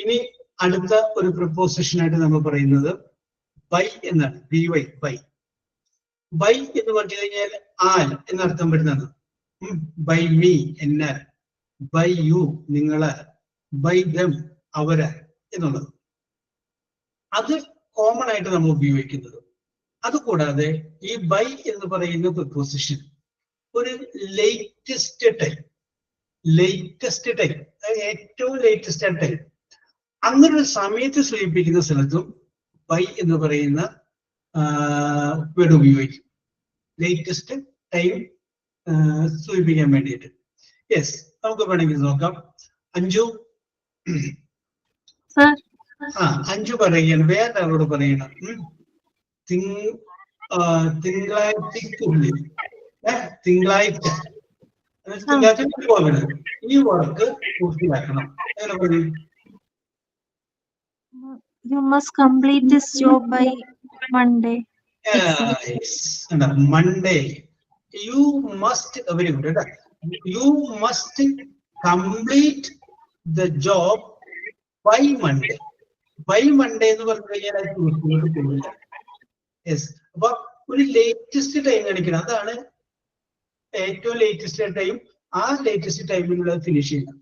ഇനി അടുത്ത ഒരു പ്രിപ്പോസിഷൻ ആയിട്ട് നമ്മൾ പറയുന്നത് ബൈ എന്നാണ്. BY, by. ബൈ എന്ന് പറഞ്ഞു കഴിഞ്ഞാൽ ആൽ എന്നർത്ഥം വരുന്നത്. ബൈ മീ എന്നാൽ, ബൈ യു നിങ്ങളാൽ, ബൈ ദം അവരാൽ എന്നുള്ളത്. അത് കോമൺ ആയിട്ട് നമ്മൾ ഉപയോഗിക്കുന്നത്. അതുകൂടാതെ ഈ ബൈ എന്ന് പറയുന്ന പ്രിപ്പോസിഷൻ ഒരു ലേറ്റസ്റ്റ് ടൈം, ഏറ്റവും ലേറ്റസ്റ്റ് ടൈം, അങ്ങനെ ഒരു സമയത്ത് സൂചിപ്പിക്കുന്ന സ്ഥലത്തും ബൈ എന്ന് പറയുന്ന വേർഡ് ഉപയോഗിക്കും. ലേറ്റസ്റ്റ് ടൈം സൂചിപ്പിക്കാൻ വേണ്ടിയിട്ട്. യെസ്, നമുക്ക് വേണമെങ്കിൽ നോക്കാം. അഞ്ജു അഞ്ജു പറയുകയാണ്, വേറെ ആളോട് പറയണം. തിങ്കളാഴ്ച പോകണം, ഈ വർക്ക് പൂർത്തിയാക്കണം. അങ്ങനെ പറയും. You must complete this job by Monday. Yes. Monday. You must, very good. You must complete the job by Monday. By Monday എന്ന് പറഞ്ഞു കഴിഞ്ഞാൽ യെസ്. അപ്പൊ ഒരു ലേറ്റസ്റ്റ് ടൈം കാണിക്കണം. അതാണ് ഏറ്റവും ലേറ്റസ്റ്റ് ടൈം. ആ ലേറ്റസ്റ്റ് ടൈമിനുള്ളത് ഫിനിഷ് ചെയ്യണം.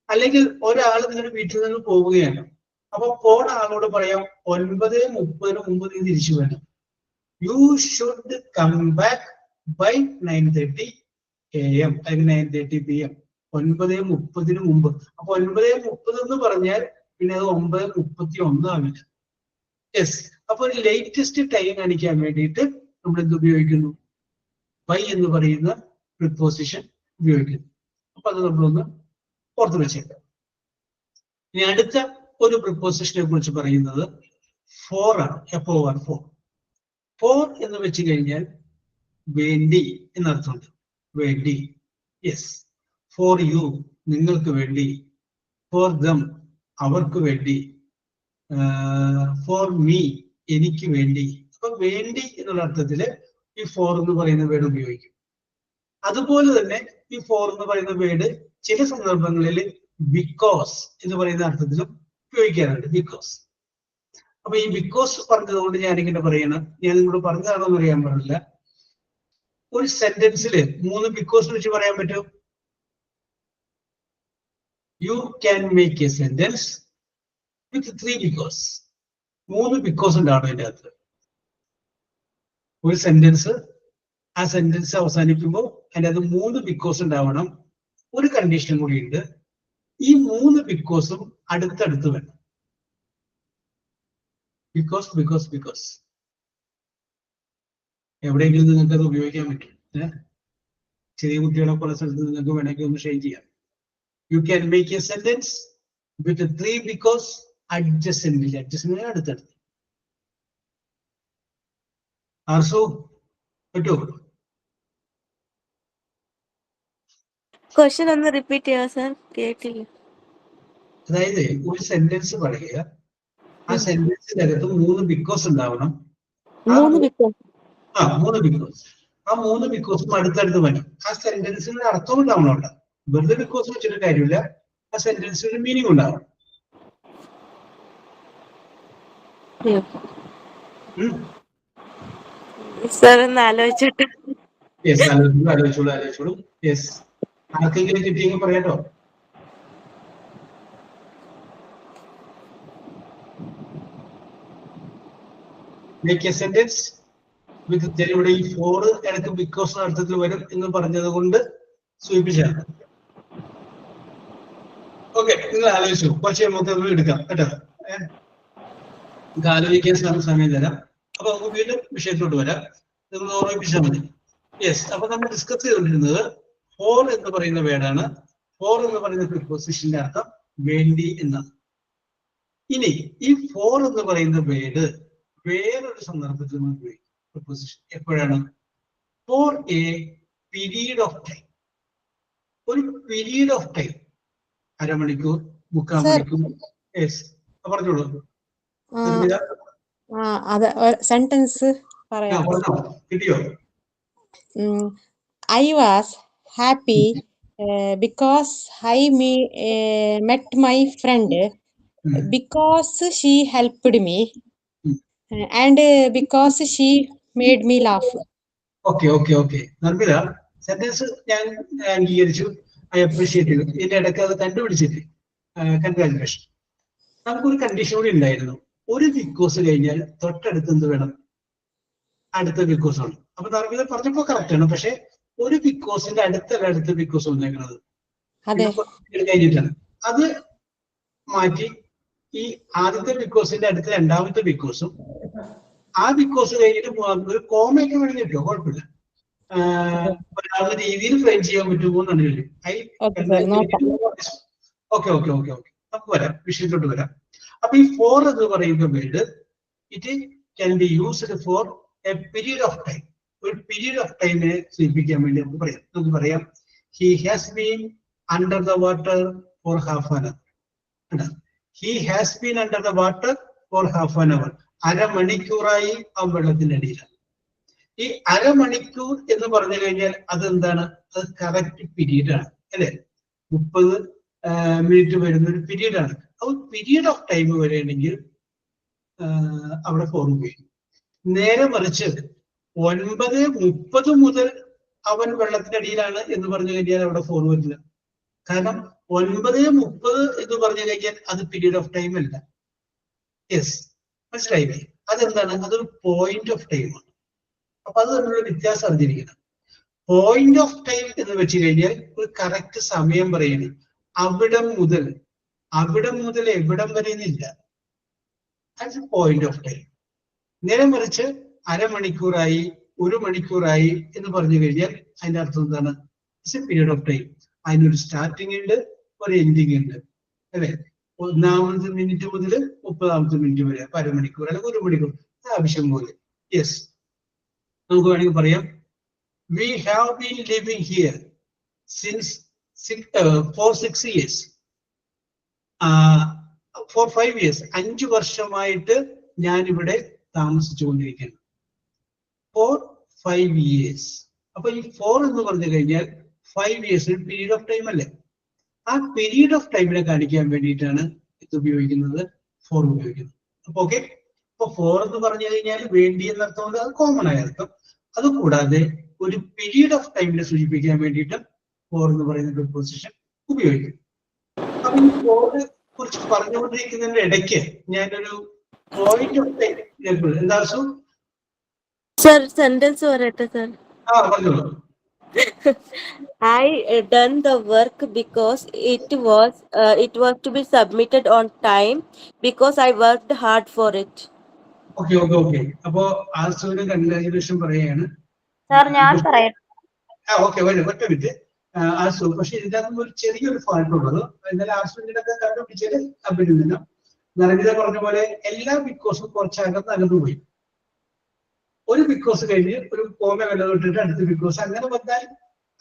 അല്ലെങ്കിൽ ഒരാൾ നിങ്ങളുടെ വീട്ടിൽ നിന്ന് പോവുകയാണ്, അപ്പൊ പോണ ആളോട് പറയാം 9:30 മുമ്പ് നീ തിരിച്ചു വേണം. You should come back by 9:30 AM അല്ലെങ്കിൽ 9:30 PM. 9:30 മുമ്പ്. അപ്പൊ 9:30 എന്ന് പറഞ്ഞാൽ പിന്നെ അത് 9:31 ആവില്ല. യെസ്. അപ്പൊ ഒരു ലേറ്റസ്റ്റ് ടൈം കാണിക്കാൻ വേണ്ടിയിട്ട് നമ്മൾ എന്ത് ഉപയോഗിക്കുന്നു? ബൈ എന്ന് പറയുന്ന പ്രിപ്പോസിഷൻ ഉപയോഗിക്കുന്നു. അപ്പൊ അത് നമ്മളൊന്ന് ഓർത്ത് വെച്ചേക്കാം. ഇനി അടുത്ത ഒരു പ്രിപ്പോസിഷനെ കുറിച്ച് പറയുന്നത് ഫോർ ആണ്. FOR, ഫോർ എന്ന് വെച്ച് കഴിഞ്ഞാൽ വേണ്ടി എന്നർത്ഥമുണ്ട്. വേണ്ടി. യെസ്. ഫോർ യു നിങ്ങൾക്ക് വേണ്ടി, ഫോർ ദം അവർക്ക് വേണ്ടി, ഫോർ മീ എനിക്ക് വേണ്ടി. അപ്പൊ വേണ്ടി എന്നുള്ള അർത്ഥത്തില് ഈ ഫോർ എന്ന് പറയുന്ന വേർഡ് ഉപയോഗിക്കും. അതുപോലെ തന്നെ ഈ ഫോർ എന്ന് പറയുന്ന വേർഡ് ചില സന്ദർഭങ്ങളിൽ ബിക്കോസ് എന്ന് പറയുന്ന അർത്ഥത്തിലും ഉപയോഗിക്കാറുണ്ട്. ബിക്കോസ്. അപ്പൊ ഈ ബിക്കോസ് പറഞ്ഞതുകൊണ്ട് ഞാനിങ്ങനെ പറയണം, ഞാൻ നിങ്ങളോട് പറഞ്ഞതാണോ എന്ന് അറിയാൻ പാടില്ല. ഒരു സെന്റൻസിൽ 3 ബിക്കോസ് വെച്ച് പറയാൻ പറ്റും. You can make A sentence with 3 because. 3 because ഉണ്ടാവണം അതിൻ്റെ അകത്ത്. ഒരു സെന്റൻസ്, ആ സെന്റൻസ് അവസാനിക്കുമ്പോൾ അതിൻ്റെ അകത്ത് 3 ബിക്കോസ് ഉണ്ടാവണം. ഒരു കണ്ടീഷൻ കൂടി ഉണ്ട്. ഈ 3 ബിക്കോസും അടുത്തടുത്ത് വേണം. ബിക്കോസ്. എവിടെയെങ്കിലും നിങ്ങൾക്ക് അത് ഉപയോഗിക്കാൻ പറ്റും. ചെറിയ കുട്ടികളെ പോലെ സ്ഥലത്ത് നിങ്ങൾക്ക് വേണമെങ്കിൽ ഒന്ന് ഷെയർ ചെയ്യാം. You can make A sentence with 3 because adjacently. Adjacent അടുത്തടുത്ത്. ആർസു പറ്റുമോ? ക്വസ്റ്റ്യൻ ഒന്ന് റിപ്പീറ്റ് ചെയ്യാം സർ, കേട്ടില്ല. അതായത് ഒരു സെന്റൻസ് പറയുക, ആ സെന്റൻസിനകത്ത് 3 ബിക്കോസ് ഉണ്ടാവണം. 3 because 3 ബിക്കോസ്. ആ 3 ബിക്കോസും അടുത്തടുത്ത് വരും. ആ സെന്റൻസിന് അർത്ഥം ഉണ്ടാവണം അവിടെ. വെറുതെ ബിക്കോസ് വെച്ചിട്ട് കാര്യമില്ല, ആ സെന്റൻസിന് മീനിങ് ഉണ്ടാവണം. സർ ഒന്ന് ആലോചിച്ചിട്ട്. യെസ്, ആലോചിച്ചോളൂ. യെസ്, ആർക്കെങ്കിലും കിട്ടിയെങ്കിൽ പറയാട്ടോ. മേക്ക് എ സെന്റൻസ് വിത്ത്, ഇവിടെ ഈ 4 എനിക്ക് ബിക്കോസ് അർത്ഥത്തിൽ വരും എന്ന് പറഞ്ഞത് കൊണ്ട് സൂചിപ്പിച്ചാണ്. ഓക്കെ, നിങ്ങൾ ആലോചിച്ചു. കുറച്ച് നമുക്ക് എടുക്കാം കേട്ടോ. ആലോചിക്കാൻ സമയം തരാം. അപ്പൊ നമുക്ക് വീണ്ടും വിഷയത്തിലോട്ട് വരാം. നിങ്ങൾ ഓർമ്മിപ്പിച്ചാൽ മതി. യെസ്, അപ്പൊ നമ്മൾ ഡിസ്കസ് ചെയ്തുകൊണ്ടിരുന്നത് ഫോർ എന്ന് പറയുന്ന വേർഡാണ്. ഫോർ എന്ന് പറയുന്ന പ്രിപ്പോസിഷന്റെ അർത്ഥം വേണ്ടി എന്നാണ്. ഇനി ഈ ഫോർ എന്ന് പറയുന്ന വേർഡ് വേറൊരു സന്ദർഭത്തിൽ നമ്മൾ ഉപയോഗിക്കും. പ്രിപ്പോസിഷൻ എപ്പോഴാണ്? For a period of time. ഒരു പീരീഡ് ഓഫ് ടൈം, അരമണിക്കൂർ, 3/4 മണിക്കൂർ. യെസ്, പറഞ്ഞോളൂ. അത് സെന്റൻസ് പറയാം. കിട്ടിയോ? I was happy because I met my friend because she helped me and because she made me laugh. Okay. Narmitha, sentence ഞാൻ അംഗീകരിച്ചു. ഐ അപ്രീഷിയേറ്റ് ചെയ്തു. ഇതിന്റെ ഇടയ്ക്ക് അത് കണ്ടുപിടിച്ചിട്ട് കൺഗ്രാജുലേഷൻ. നമുക്കൊരു കണ്ടീഷൻ കൂടി ഉണ്ടായിരുന്നു. ഒരു ബിക്കോസ് കഴിഞ്ഞാൽ തൊട്ടടുത്ത് എന്ത് വേണം? അടുത്ത ബിക്കോസ് ആണ്. അപ്പൊ നർമ്മിത പറഞ്ഞപ്പോ കറക്റ്റ് ആണ്. പക്ഷെ ഒരു ബിക്കോസിന്റെ അടുത്ത ബിക്കോസ് വന്നേക്കുന്നത് കഴിഞ്ഞിട്ടാണ്. അത് മാറ്റി ഈ ആദ്യത്തെ ബിക്കോസിന്റെ അടുത്ത രണ്ടാമത്തെ ബിക്കോസും, ആ ബിക്കോസ് കഴിഞ്ഞിട്ട് ഒരു കോമയൊക്കെ വേണമെങ്കിൽ കിട്ടുമോ? കുഴപ്പമില്ല. ഒരാളുടെ രീതിയിൽ ഫ്രെയിം ചെയ്യാൻ പറ്റുമോ എന്നാണ് ചോദിച്ചത്. ഓക്കെ. നമുക്ക് വരാം, വിഷയത്തോട്ട് വരാം. അപ്പൊ ഈ ഫോർ എന്ന് പറയുന്ന word it can be used for a period of time. ഒരു പീരീഡ് ഓഫ് ടൈമിനെ സൂചിപ്പിക്കാൻ വേണ്ടി നമുക്ക് പറയാം he has been under the water for half an hour. He has been under the water for half an hour. അരമണിക്കൂറായി ആ വെള്ളത്തിന്റെ അടിയിലാണ്. ഈ അരമണിക്കൂർ എന്ന് പറഞ്ഞു കഴിഞ്ഞാൽ അതെന്താണ്? അത് കറക്റ്റ് പീരീഡ് ആണ്, അല്ലെ? 30 മിനിറ്റ് വരുന്ന ഒരു പീരീഡ് ആണ്. അപ്പൊ പീരീഡ് ഓഫ് ടൈം വരെയാണെങ്കിൽ അവിടെ ഫോർ ഉപയോഗിക്കും. നേരെ മറിച്ച് 9:30 മുതൽ അവൻ വെള്ളത്തിനടിയിലാണ് എന്ന് പറഞ്ഞു കഴിഞ്ഞാൽ അവിടെ ഫോർ വരില്ല. കാരണം 9:30 എന്ന് പറഞ്ഞു കഴിഞ്ഞാൽ അത് പീരീഡ് ഓഫ് ടൈം അല്ല. യെസ്, മനസ്സിലായില്ലേ? അതെന്താണ്? അതൊരു പോയിന്റ് ഓഫ് ടൈം ആണ്. അപ്പൊ അത് തമ്മിലുള്ള വ്യത്യാസം അറിഞ്ഞിരിക്കണം. പോയിന്റ് ഓഫ് ടൈം എന്ന് വെച്ച് കഴിഞ്ഞാൽ ഒരു കറക്റ്റ് സമയം പറയണേ. അവിടം മുതൽ എവിടം വരെ എന്നില്ല. അത് പോയിന്റ് ഓഫ് ടൈം. നേരെ മറിച്ച് അരമണിക്കൂറായി, 1 മണിക്കൂറായി എന്ന് പറഞ്ഞു കഴിഞ്ഞാൽ അതിന്റെ അർത്ഥം എന്താണ്? It's A period of time. അതിനൊരു സ്റ്റാർട്ടിങ് ഉണ്ട്, ഒരു എൻഡിങ് ഉണ്ട്, അല്ലെ? 1ാമത്തെ മിനിറ്റ് മുതൽ 30ാമത്തെ മിനിറ്റ് വരെ. അപ്പൊ അരമണിക്കൂർ അല്ലെങ്കിൽ 1 മണിക്കൂർ, ആവശ്യം പോലെ. യെസ്, നമുക്ക് വേണമെങ്കിൽ പറയാം we have been living here since for 6 years. For 5 years, 5 വർഷമായിട്ട് ഞാൻ ഇവിടെ താമസിച്ചുകൊണ്ടിരിക്കുന്നു. For 5 years. അപ്പൊ ഈ 4 എന്ന് പറഞ്ഞു കഴിഞ്ഞാൽ 5 years പീരീഡ് ഓഫ് ടൈം അല്ലേ? ആ പീരീഡ് ഓഫ് ടൈമിനെ കാണിക്കാൻ വേണ്ടിയിട്ടാണ് ഇത് ഉപയോഗിക്കുന്നത്, ഫോർ ഉപയോഗിക്കുന്നത്. അപ്പൊ ഓക്കെ, അപ്പൊ ഫോർ എന്ന് പറഞ്ഞു കഴിഞ്ഞാൽ വേണ്ടി എന്നർത്ഥമുണ്ട്, അത് കോമൺ ആയ അർത്ഥം. അതുകൂടാതെ ഒരു പീരീഡ് ഓഫ് ടൈമിനെ സൂചിപ്പിക്കാൻ വേണ്ടിയിട്ട് ഫോർ എന്ന് പറയുന്ന പ്രിപ്പോസിഷൻ ഉപയോഗിക്കും. അപ്പൊ ഈ ഫോറിനെ കുറിച്ച് പറഞ്ഞുകൊണ്ടിരിക്കുന്നതിന്റെ ഇടയ്ക്ക് ഞാനൊരു പോയിന്റ് ഓഫ് ടൈം എന്താ സർ സെന്റൻസ് പറയട്ടെ സർ. പറഞ്ഞോളൂ. I done the work because it was to be submitted on time because I worked hard for it. Okay. അപ്പോ ആർസുവിന് കൺഗ്രാജുലേഷൻ പറയുകയാണ്. സാർ ഞാൻ പറയട്ടെ. ഓക്കെ, ഒറ്റ മിനിറ്റ്. ആർസു, പക്ഷെ ഇതിനകത്ത് ഒരു ചെറിയൊരു ഫാൾട്ട് ഉള്ളത്. എന്നാലും ആർസുവിന്റെ കണ്ടുപിടിച്ചാല് അഭിനന്ദനം. നരകിത പറഞ്ഞ പോലെ എല്ലാ ബിക്കോസും കുറച്ചകന്ന് അകന്നു പോയി. ഒരു ബിക്കോസ് കഴിഞ്ഞ് ഒരു കോമ വല്ലതും ഇട്ടിട്ട് അടുത്ത ബിക്കോസ് അങ്ങനെ വന്നാൽ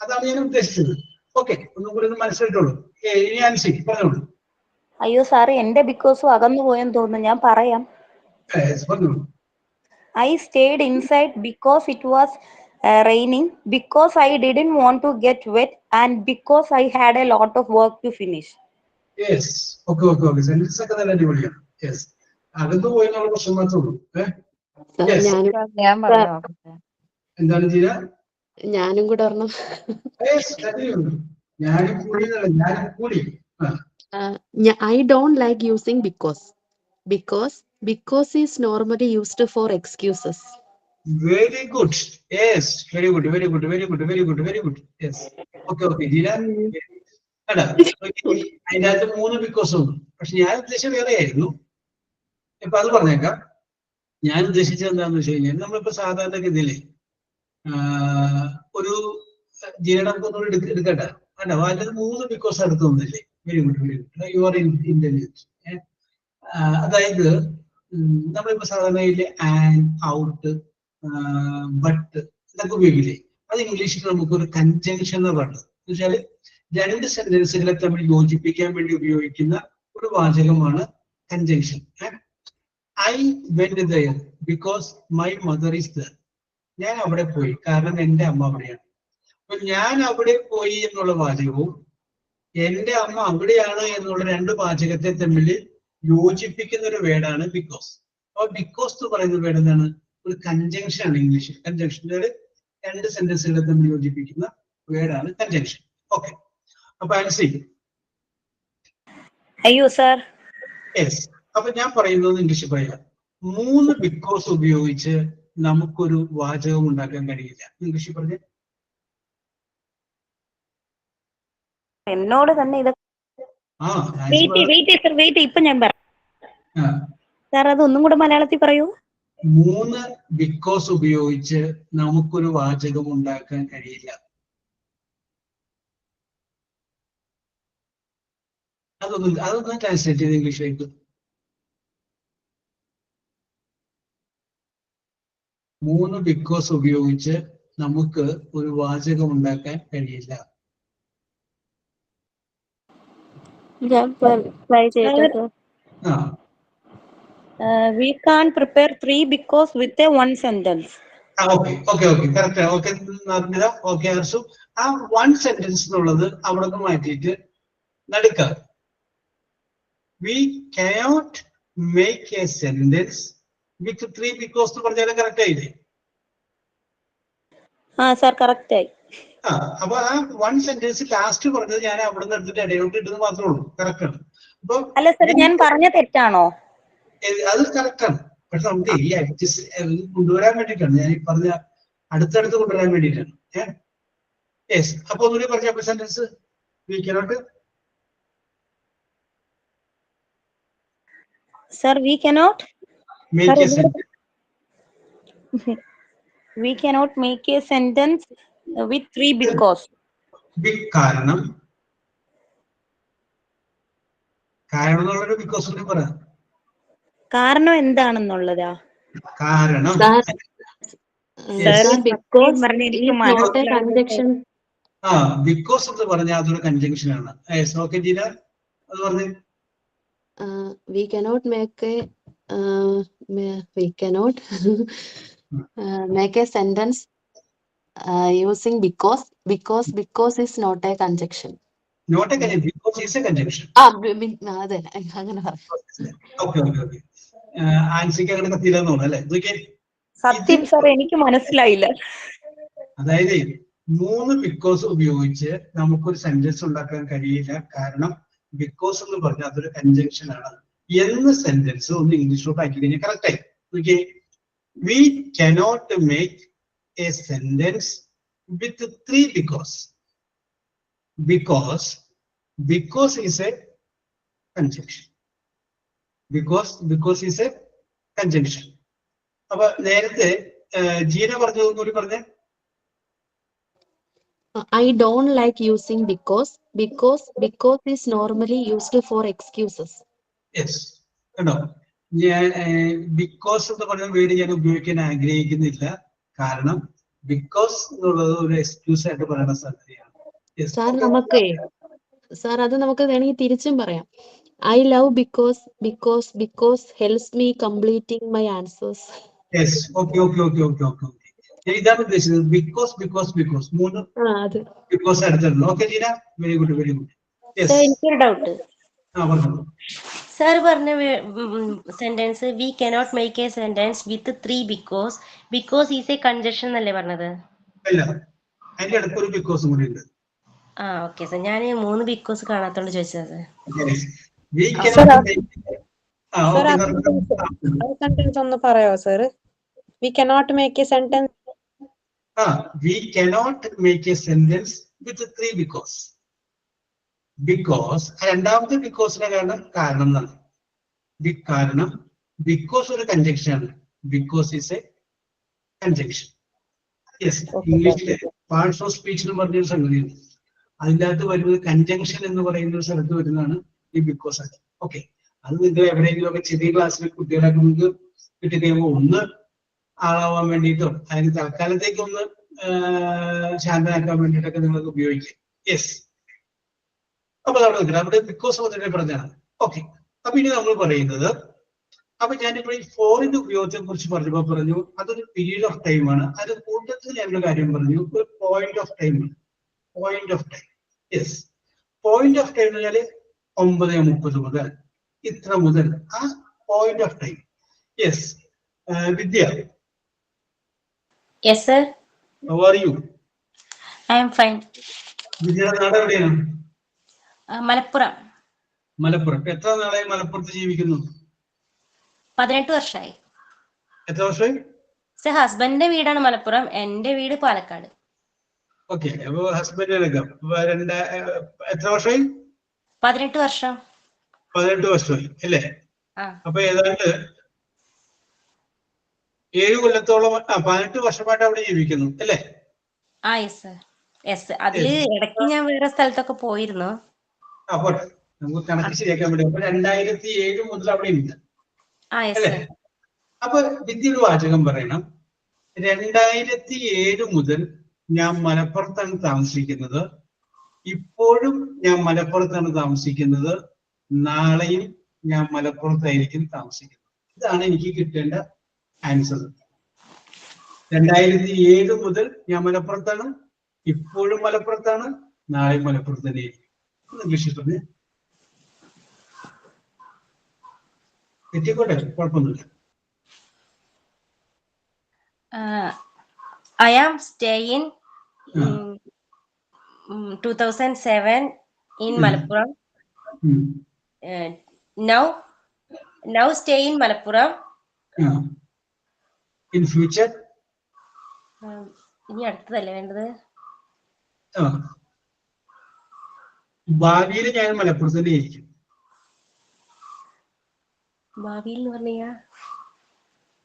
അതാണ് ഞാൻ ഉദ്ദേശിച്ചത്. ഓക്കെ, ഒന്നും കൂടി ഒന്ന് മനസ്സിലായിട്ടുള്ളൂ. ഇനി ആൻസി പറഞ്ഞോളൂ. അയ്യോ സാർ, എന്റെ ബിക്കോസും അകന്നു പോയെന്ന് തോന്നുന്നു. ഞാൻ പറയാം. പറഞ്ഞോളൂ. I stayed inside because it was raining, because I didn't want to get wet, and because I had a lot of work to finish. Yes, okay. Sentence ഒക്കെ നല്ല അടിപൊളിയാണ്. യെസ്, അകന്നു പോയെന്നുള്ള പ്രശ്നം മാത്രമേ ഉള്ളൂ. Yes. ഞാൻ പറഞ്ഞു നോക്കട്ടെ. എന്താണ് ജീന? ഞാനും കൂടെ പറഞ്ഞു. ഞാനും കൂടി. I don't like using because is normally used for excuses. Very good. Yes, very good. Yes. Okay. Jeena അതിനകത്ത് 3 ബിക്കോസ് ഉണ്ട്. പക്ഷെ ഞാൻ ഉദ്ദേശിച്ചത് വേറെ ആയിരുന്നു. ഇപ്പൊ അത് പറഞ്ഞേക്കാം. ഞാൻ ഉദ്ദേശിച്ചത് എന്താണെന്ന് വെച്ച് കഴിഞ്ഞാൽ നമ്മളിപ്പോ സാധാരണഗതിയില് ഒരു ജീവനക്കൊന്നും എടുക്കട്ടെ. അതിന് 3 ബിക്കോസ് അടുത്ത് വന്നില്ലേ? Very good. You are intelligent. അതായത് നമ്മളിപ്പോ സാധാരണയില് ആൻഡ്, ഔട്ട്, ബട്ട് ഇതൊക്കെ ഉപയോഗിക്കില്ലേ? അത് ഇംഗ്ലീഷിൽ നമുക്കൊരു കൺജങ്ഷൻ എന്ന് പറയുന്നത്. എന്ന് വെച്ചാല് 2 സെന്റൻസുകളെ തമ്മിൽ യോജിപ്പിക്കാൻ വേണ്ടി ഉപയോഗിക്കുന്ന ഒരു വാചകമാണ് conjunction. I went there because my mother is there. ഞാൻ അവിടെ പോയി കാരണം എന്റെ അമ്മ അവിടെയാണ്. അപ്പൊ ഞാൻ അവിടെ പോയി എന്നുള്ള വാചകവും എന്റെ അമ്മ അവിടെയാണ് എന്നുള്ള 2 വാചകത്തെ തമ്മിൽ യോജിപ്പിക്കുന്ന ഒരു വേർഡാണ് ബിക്കോസ്. അപ്പൊ ബിക്കോസ് എന്ന് പറയുന്ന വേർഡ് എന്താണ്? ഒരു കൺജങ്ഷൻ ആണ് ഇംഗ്ലീഷിൽ. കൺജങ്ഷൻ 2 സെന്റൻസുകളെ തമ്മിൽ യോജിപ്പിക്കുന്ന വേർഡാണ് കൺജങ്ഷൻ. ഓക്കെ, അപ്പൊ ആൻസി. അയ്യോ സാർ. യെസ്. അപ്പൊ ഞാൻ പറയുന്നത് ഇംഗ്ലീഷിൽ പറയാം. 3 ബിക്കോസ് ഉപയോഗിച്ച് നമുക്കൊരു വാചകം ഉണ്ടാക്കാൻ കഴിയില്ല. ഇംഗ്ലീഷിൽ പറഞ്ഞ എന്നോട് തന്നെ ഇത് വെയിറ്റ് ഇപ്പൊ ഞാൻ പറയാം സാർ. അത് ഒന്നും കൂടെ മലയാളത്തിൽ പറയൂ. 3 ബിക്കോസ് ഉപയോഗിച്ച് നമുക്കൊരു വാചകം ഉണ്ടാക്കാൻ കഴിയില്ല. അതൊന്ന് ട്രാൻസ്ലേറ്റ് ചെയ്ത് ഇംഗ്ലീഷിലേക്ക്. 3 ബിക്കോസ് ഉപയോഗിച്ച് നമുക്ക് ഒരു വാചകം ഉണ്ടാക്കാൻ കഴിയില്ല. ഞാൻ ട്രൈ ചെയ്തത്. We can't prepare 3 because with a 1 sentence. Okay. Correct. Okay Narmitha. Okay Harshu. ആ 1 സെന്റൻസ് എന്നുള്ളത് അവിടെ നിന്ന് മാറ്റിയിട്ട് നടുക്ക. We cannot make a sentence with 3 because എന്ന് പറഞ്ഞാലും കറക്റ്റ് ആയില്ലേ? സാർ കറക്റ്റ് ആയി. അപ്പൊ ആ 1 സെന്റൻസ് ലാസ്റ്റ് പറഞ്ഞത് ഞാൻ അവിടെ നിന്ന് എടുത്തിട്ട് ഇടയിലോട്ട് ഇട്ടത് മാത്രമേ ഉള്ളൂ. കറക്റ്റ് ആണ്. അപ്പൊ അല്ല സാർ, ഞാൻ പറഞ്ഞ തെറ്റാണോ? അത് കറക്റ്റ് ആണ്. പക്ഷെ നമുക്ക് ഈ കൊണ്ടുവരാൻ വേണ്ടിയിട്ടാണ് ഞാൻ ഈ പറഞ്ഞ അടുത്തടുത്ത് കൊണ്ടുവരാൻ വേണ്ടിയിട്ടാണ്. യെസ്. അപ്പൊ ഒന്നുകൂടി പറഞ്ഞ sentence. We cannot. Sir, we cannot make a sentence. We cannot make a sentence with 3 because. കാരണം എന്നുള്ളൊരു ബിക്കോസ് കൂടി പറയാം. കാരണം എന്താണെന്നുള്ളതാ? കാരണം ബിക്കോസ് എന്ന് പറഞ്ഞാൽ അതൊരു കൺജങ്ഷൻ ആണ്. ഓക്കെ ജീന, അത് പറഞ്ഞു. We cannot make a sentence using because is not a conjunction. Not a conjunction, because is a conjunction. അതെ, അങ്ങനെ പറയാം. ഓക്കെ. ആൻസിക്ക് അങ്ങനെ കത്തിയില്ലെന്ന് തോന്നുന്നു അല്ലേ? സത്യം സാർ, എനിക്ക് മനസ്സിലായില്ല. അതായത് 3 ബിക്കോസ് ഉപയോഗിച്ച് നമുക്കൊരു സെന്റൻസ് ഉണ്ടാക്കാൻ കഴിയില്ല. കാരണം ബിക്കോസ് എന്ന് പറഞ്ഞാൽ അതൊരു കൺജങ്ഷൻ ആണ് എന്ന സെന്റൻസ് ഒന്ന് ഇംഗ്ലീഷിലോട്ട് ആക്കി കഴിഞ്ഞാൽ കറക്റ്റ് ആയി. Okay, we cannot make a sentence with 3 because is a conjunction. Because is a conjunction. അപ്പൊ നേരത്തെ ജീന പറഞ്ഞതൊന്നുകൂടി പറഞ്ഞേ. I don't like using because is normally used for excuses. Yes, കണ്ടോ, ഞാൻ ബിക്കോസ് എന്ന് പറഞ്ഞ വേർഡ് ഞാൻ ഉപയോഗിക്കാൻ ആഗ്രഹിക്കുന്നില്ല. കാരണം ബിക്കോസ് എന്നുള്ളത് ഒരു എക്സ്ക്യൂസ് ആയിട്ട് പറയുന്ന സംഗതിയാണ്. സാർ അത് നമുക്ക് വേണമെങ്കിൽ തിരിച്ചും പറയാം. I love because helps me completing my answers. Yes, okay. ഇതാണ് ഉദ്ദേശിച്ചത്. ബിക്കോസ് മൂന്ന് ബിക്കോസ് എടുത്തിട്ടുണ്ട്. Okay Jeena, very good. Yes, എനിക്കൊരു ഡൗട്ട്. പറഞ്ഞോളൂ. സാർ പറഞ്ഞ sentence we cannot make A sentence with 3 because is A congestion എന്നല്ലേ പറഞ്ഞത്? അല്ല, അതിന്റെ അടുത്ത് ഒരു ബിക്കോസും കൂടി ഉണ്ട്. ഓക്കെ സാർ, ഞാൻ 3 ബിക്കോസ് കാണാത്തോണ്ട് ചോദിച്ചത്. സെന്റൻസ് ഒന്ന് പറയോ sir? We cannot make A sentence. We cannot make a sentence with 3 because രണ്ടാമത്തെ ബിക്കോസിന്റെ കാരണം എന്നാണ്. കാരണം ബിക്കോസ് ഒരു കൺജങ്ഷൻ ആണ്. Because is a conjunction. Yes, ഇംഗ്ലീഷിലെ പാർട്സ് ഓഫ് സ്പീച്ച് എന്ന് പറഞ്ഞൊരു സംഗതിയുണ്ട്. അതിൻ്റെ അകത്ത് വരുന്നത് കൺജങ്ഷൻ എന്ന് പറയുന്ന ഒരു സ്ഥലത്ത് വരുന്നതാണ് ഈ ബിക്കോസ് ആയിട്ട്. ഓക്കെ, അത് നിങ്ങൾ എവിടെയെങ്കിലും ഒക്കെ ചെറിയ ക്ലാസ്സിലെ കുട്ടികളൊക്കെ നിങ്ങൾക്ക് കിട്ടിക്കഴിയുമ്പോൾ ഒന്ന് ആളാവാൻ വേണ്ടിയിട്ടോ അതിന് തൽക്കാലത്തേക്ക് ഒന്ന് ശാന്തനാക്കാൻ വേണ്ടിയിട്ടൊക്കെ നിങ്ങൾക്ക് ഉപയോഗിക്കാം. യെസ്, അപ്പൊ അവിടെ ബിക്കോസ് തന്നെ പറഞ്ഞാണ്. ഓക്കെ, അപ്പൊ ഇനി നമ്മൾ പറയുന്നത്, അപ്പൊ ഞാനിപ്പോ ഈ ഫോറിന്റെ ഉപയോഗത്തെ കുറിച്ച് പറഞ്ഞു അതൊരു പീരീഡ് ഓഫ് ടൈം ആണ്. അത് കൂട്ടത്തിൽ ഞാനൊരു കാര്യം പറഞ്ഞു, ഒരു പോയിന്റ് ഓഫ് ടൈം ആണ്. യെസ്, പോയിന്റ് ഓഫ് ടൈം എന്ന് പറഞ്ഞാല് 9:30 മുതൽ ഇത്ര മുതൽ ആ point of time. Yes, Vidya. Yes sir. How are you? I am fine. വിദ്യയുടെ നാട് എവിടെയാണ്? മലപ്പുറം. എത്ര നാളായി മലപ്പുറത്ത് ജീവിക്കുന്നു? 18 വർഷമായി. എത്ര വർഷമായി? സർ, ഹസ്ബൻഡിന്റെ വീടാണ് മലപ്പുറം, എന്റെ വീട് പാലക്കാട്. ഓക്കെ, അപ്പൊ ഹസ്ബൻഡിനൊക്കെ എത്ര വർഷമായി? 18 വർഷം. 18 വർഷമായി അല്ലേ? അപ്പൊ ഏതാണ്ട് 7 കൊല്ലത്തോളം 18 വർഷമായിട്ട് അവിടെ ജീവിക്കുന്നു അല്ലേ? യെസ്. അതില് ഇടയ്ക്ക് ഞാൻ വേറെ സ്ഥലത്തൊക്കെ പോയിരുന്നു. പോട്ടെ, നമുക്ക് കണക്ക് ശരിയാക്കാൻ വേണ്ടി. അപ്പൊ 2007 മുതൽ അവിടെ ഉണ്ട് അല്ലേ? അപ്പൊ വിദ്യയുടെ വാചകം പറയണം, 2007 മുതൽ ഞാൻ മലപ്പുറത്താണ് താമസിക്കുന്നത്, ഇപ്പോഴും ഞാൻ മലപ്പുറത്താണ് താമസിക്കുന്നത്, നാളെയും ഞാൻ മലപ്പുറത്തായിരിക്കും താമസിക്കുന്നത്. ഇതാണ് എനിക്ക് കിട്ടേണ്ട ആൻസർ. 2007 മുതൽ ഞാൻ മലപ്പുറത്താണ്, ഇപ്പോഴും മലപ്പുറത്താണ്, നാളെയും മലപ്പുറത്ത് തന്നെയായിരിക്കും. ഇംഗ്ലീഷിൽ പറഞ്ഞ് എത്തിക്കോട്ടെ, കുഴപ്പമൊന്നുമില്ല. I am staying 2007 in Malappuram. Now stay in Malappuram. In future. ഇനി അടുത്തതല്ലേ വേണ്ടത്? ഭാവിയിൽ ഞാൻ മലപ്പുറത്ത് തന്നെ ആയിരിക്കും. ഭാവിയിൽ എന്ന് പറഞ്ഞാ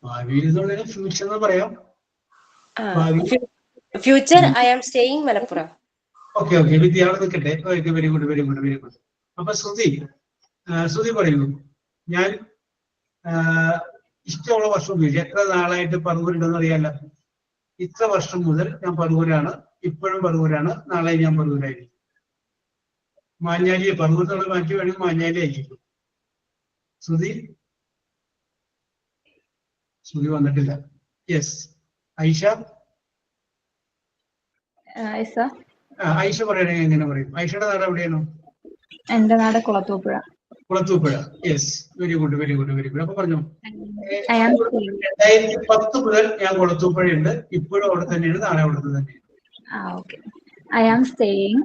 ഭാവിയിൽ ഫ്യൂച്ചർ എന്ന് പറയാം. Future I am staying Malappuram. Okay, Vidya അവിടെ നിൽക്കട്ടെ. Very good. അപ്പൊ ശ്രുതി പറയൂ, ഞാൻ ഇഷ്ടമുള്ള വർഷം ഉപയോഗിച്ചു. എത്ര നാളായിട്ട് പറവൂരുണ്ടെന്ന് അറിയാലോ. ഇത്ര വർഷം മുതൽ ഞാൻ പറവൂരാണ്, ഇപ്പോഴും പറവൂരാണ്, നാളെ ഞാൻ പറവൂരായിരിക്കും. മാഞ്ഞാലിയെ പറവൂർത്തുള്ള മാറ്റി വേണമെങ്കിൽ മാഞ്ഞാലി ആയിരിക്കും. ശ്രുതി വന്നിട്ടില്ല. യെസ്, ഐഷ പറയണേ, എങ്ങനെ പറയും? ഐഷയുടെ നാട് എവിടെയാണോ? എന്റെ നാട് കുളത്തൂപ്പുഴ. Yes, very good. അപ്പൊ പറഞ്ഞു, 2010 മുതൽ ഞാൻ കുളത്തൂപ്പുഴയുണ്ട്, ഇപ്പോഴും അവിടെ തന്നെയാണ്, നാളെ അവിടെ തന്നെയാണ്. I am staying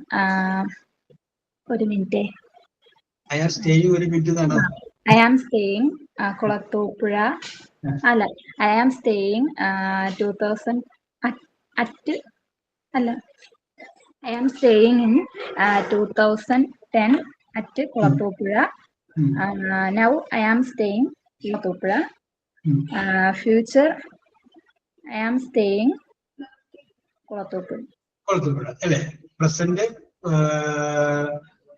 ഒരു മിനിറ്റ് എന്നാണോ? I am staying കുളത്തൂപ്പുഴ അല്ല, I am staying 2000 I am staying in 2010 at Kulathupuzha. Now I am staying Kulathupuzha. Future I am staying. Kolathoppudi. കൊളത്തുപുഴ അല്ലേ? പ്രസന്റ്,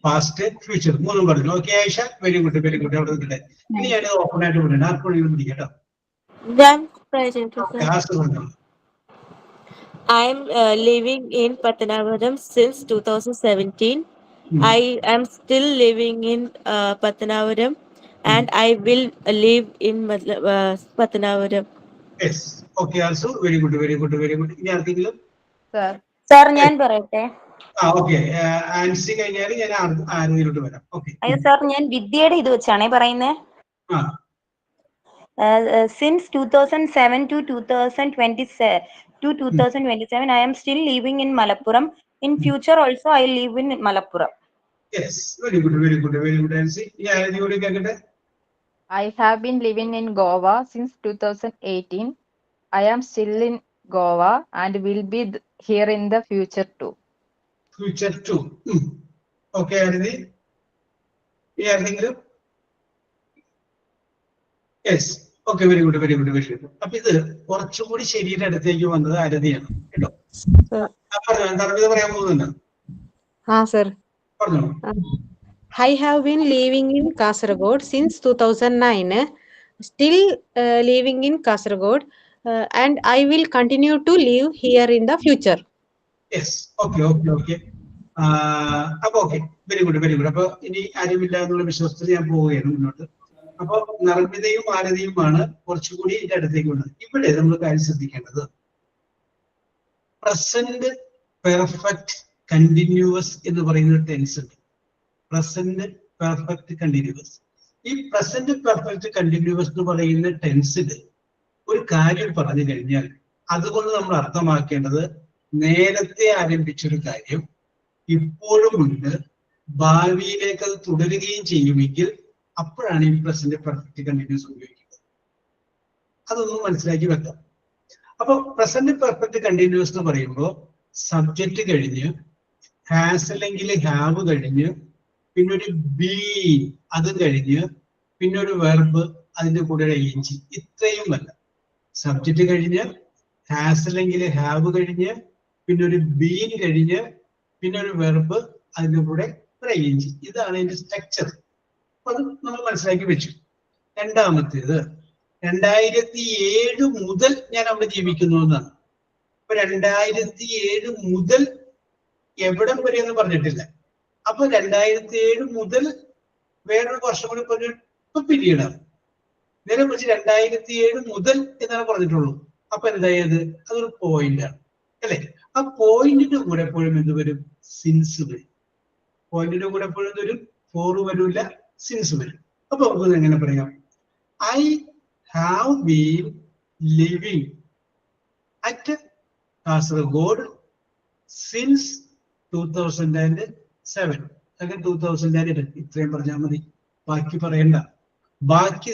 പാസ്റ്റ്, ഫ്യൂച്ചർ മൂന്നും പറഞ്ഞു. Okay Ayesha, very good very good. അവിടെ നിൽക്കട്ടെ. ഇനി ഞാൻ ഓപ്പൺ ആയിട്ട് വിടണം. ആർക്കും പിടിക്കട്ടോ. ഞാൻ പ്രജന്റ് സർ. ക്ലാസ് പറഞ്ഞു. I am living in Pathanavaram since 2017. I am still living in Pathanavaram and I will live in Pathanavaram. Yes. Okay, also very good, very good, very good. ഇനി ആർക്കെങ്കിലും? സാർ ഞാൻ പറയട്ടെ. Okay. Ancy കഴിഞ്ഞാൽ ഞാൻ ആരെങ്കിലോട്ട് വരാം. Okay. അയ്യോ sir, ഞാൻ വിദ്യയുടെ ഇത് വെച്ചാണേ പറയുന്നേ. Since 2007 to 2027, I am still living in Malappuram. In future also, I live in Malappuram. Yes, very good, very good, very good. Nancy, I have been living in Goa since 2018. I am still in Goa and will be here in the future too. Future too. Okay, Aridi. Yes. Okay, very good, very good, very good. അപ്പൊ ഇത് കുറച്ചുകൂടി ശരിയുടെ അടുത്തേക്ക് വന്നത് ആരതിയാണ് കേട്ടോ. പറയാൻ പോകുന്നുണ്ട്. പറഞ്ഞോ. I have been living in Kasaragod since 2009. Still living in Kasaragod, and I will continue to live here in the future. Yes. Okay, okay, okay. അപ്പൊ okay, very good very good. അപ്പൊ ഇനി ആരുമില്ല എന്നുള്ള വിശ്വാസത്തിൽ ഞാൻ പോവുകയാണ് മുന്നോട്ട്. അപ്പൊ നർമ്മിതയും ആരതിയുമാണ് കുറച്ചുകൂടി ഇതിന്റെ അടുത്തേക്ക് വന്നത്. ഇവിടെ നമ്മൾ കാര്യം ശ്രദ്ധിക്കേണ്ടത് പ്രസന്റ് പെർഫെക്റ്റ് കണ്ടിന്യൂവസ് എന്ന് പറയുന്ന ടെൻസ് ഉണ്ട്. Present perfect continuous. ഈ പ്രസന്റ് പെർഫെക്റ്റ് കണ്ടിന്യൂവസ് എന്ന് പറയുന്ന ടെൻസിൽ ഒരു കാര്യം പറഞ്ഞു കഴിഞ്ഞാൽ അതുകൊണ്ട് നമ്മൾ അർത്ഥമാക്കേണ്ടത് നേരത്തെ ആരംഭിച്ചൊരു കാര്യം ഇപ്പോഴും ഉണ്ട്, ഭാവിയിലേക്ക് അത് തുടരുകയും ചെയ്യുമെങ്കിൽ അപ്പോഴാണ് ഈ പ്രസന്റ് പെർഫെക്റ്റ് കണ്ടിന്യൂസ് ഉപയോഗിക്കുന്നത്. അതൊന്നും മനസ്സിലാക്കി വെക്കാം. അപ്പൊ പ്രസന്റ് പെർഫെക്റ്റ് കണ്ടിന്യൂസ് എന്ന് പറയുമ്പോൾ സബ്ജക്റ്റ് കഴിഞ്ഞ്, ഹാസ് അല്ലെങ്കിൽ ഹാവ് കഴിഞ്ഞ്, പിന്നെ ഒരു ബീൻ അതും കഴിഞ്ഞ്, പിന്നെ ഒരു വെർബ് അതിന്റെ കൂടെ ing, ഇത്രയും അല്ല. സബ്ജക്റ്റ് കഴിഞ്ഞ്, ഹാസ് അല്ലെങ്കിൽ ഹാവ് കഴിഞ്ഞ്, പിന്നെ ഒരു ബീൻ കഴിഞ്ഞ്, പിന്നെ ഒരു വെർബ് അതിന്റെ കൂടെ ing. ഇതാണ് അതിന്റെ സ്ട്രക്ചർ. അപ്പൊ അത് നമ്മൾ മനസ്സിലാക്കി വെച്ചു. രണ്ടാമത്തേത് 2007 മുതൽ ഞാൻ അവിടെ ജീവിക്കുന്നു എന്നാണ്. അപ്പൊ 2007 മുതൽ എവിടം വരെ എന്ന് പറഞ്ഞിട്ടില്ല. അപ്പൊ 2007 മുതൽ വേറൊരു വർഷം കൂടി പറഞ്ഞ പീരീഡാണ്. നേരെ കുറിച്ച് 2007 മുതൽ എന്നാണ് പറഞ്ഞിട്ടുള്ളൂ. അപ്പൊ എന്തായത്? അതൊരു പോയിന്റ് ആണ് അല്ലെ? ആ പോയിന്റിന്റെ കൂടെ എപ്പോഴും എന്ത് വരും? സിൻസ് വരും. പോയിന്റിന്റെ കൂടെ എപ്പോഴും വരും, ഫോർ വരില്ല, സിൻസ് വരും. അപ്പൊ നമുക്ക് എങ്ങനെ പറയാം? I have been living at Kasaragod since 2007. അല്ലെങ്കിൽ 2008. ഇത്രയും പറഞ്ഞാൽ മതി, ബാക്കി പറയണ്ട. ബാക്കി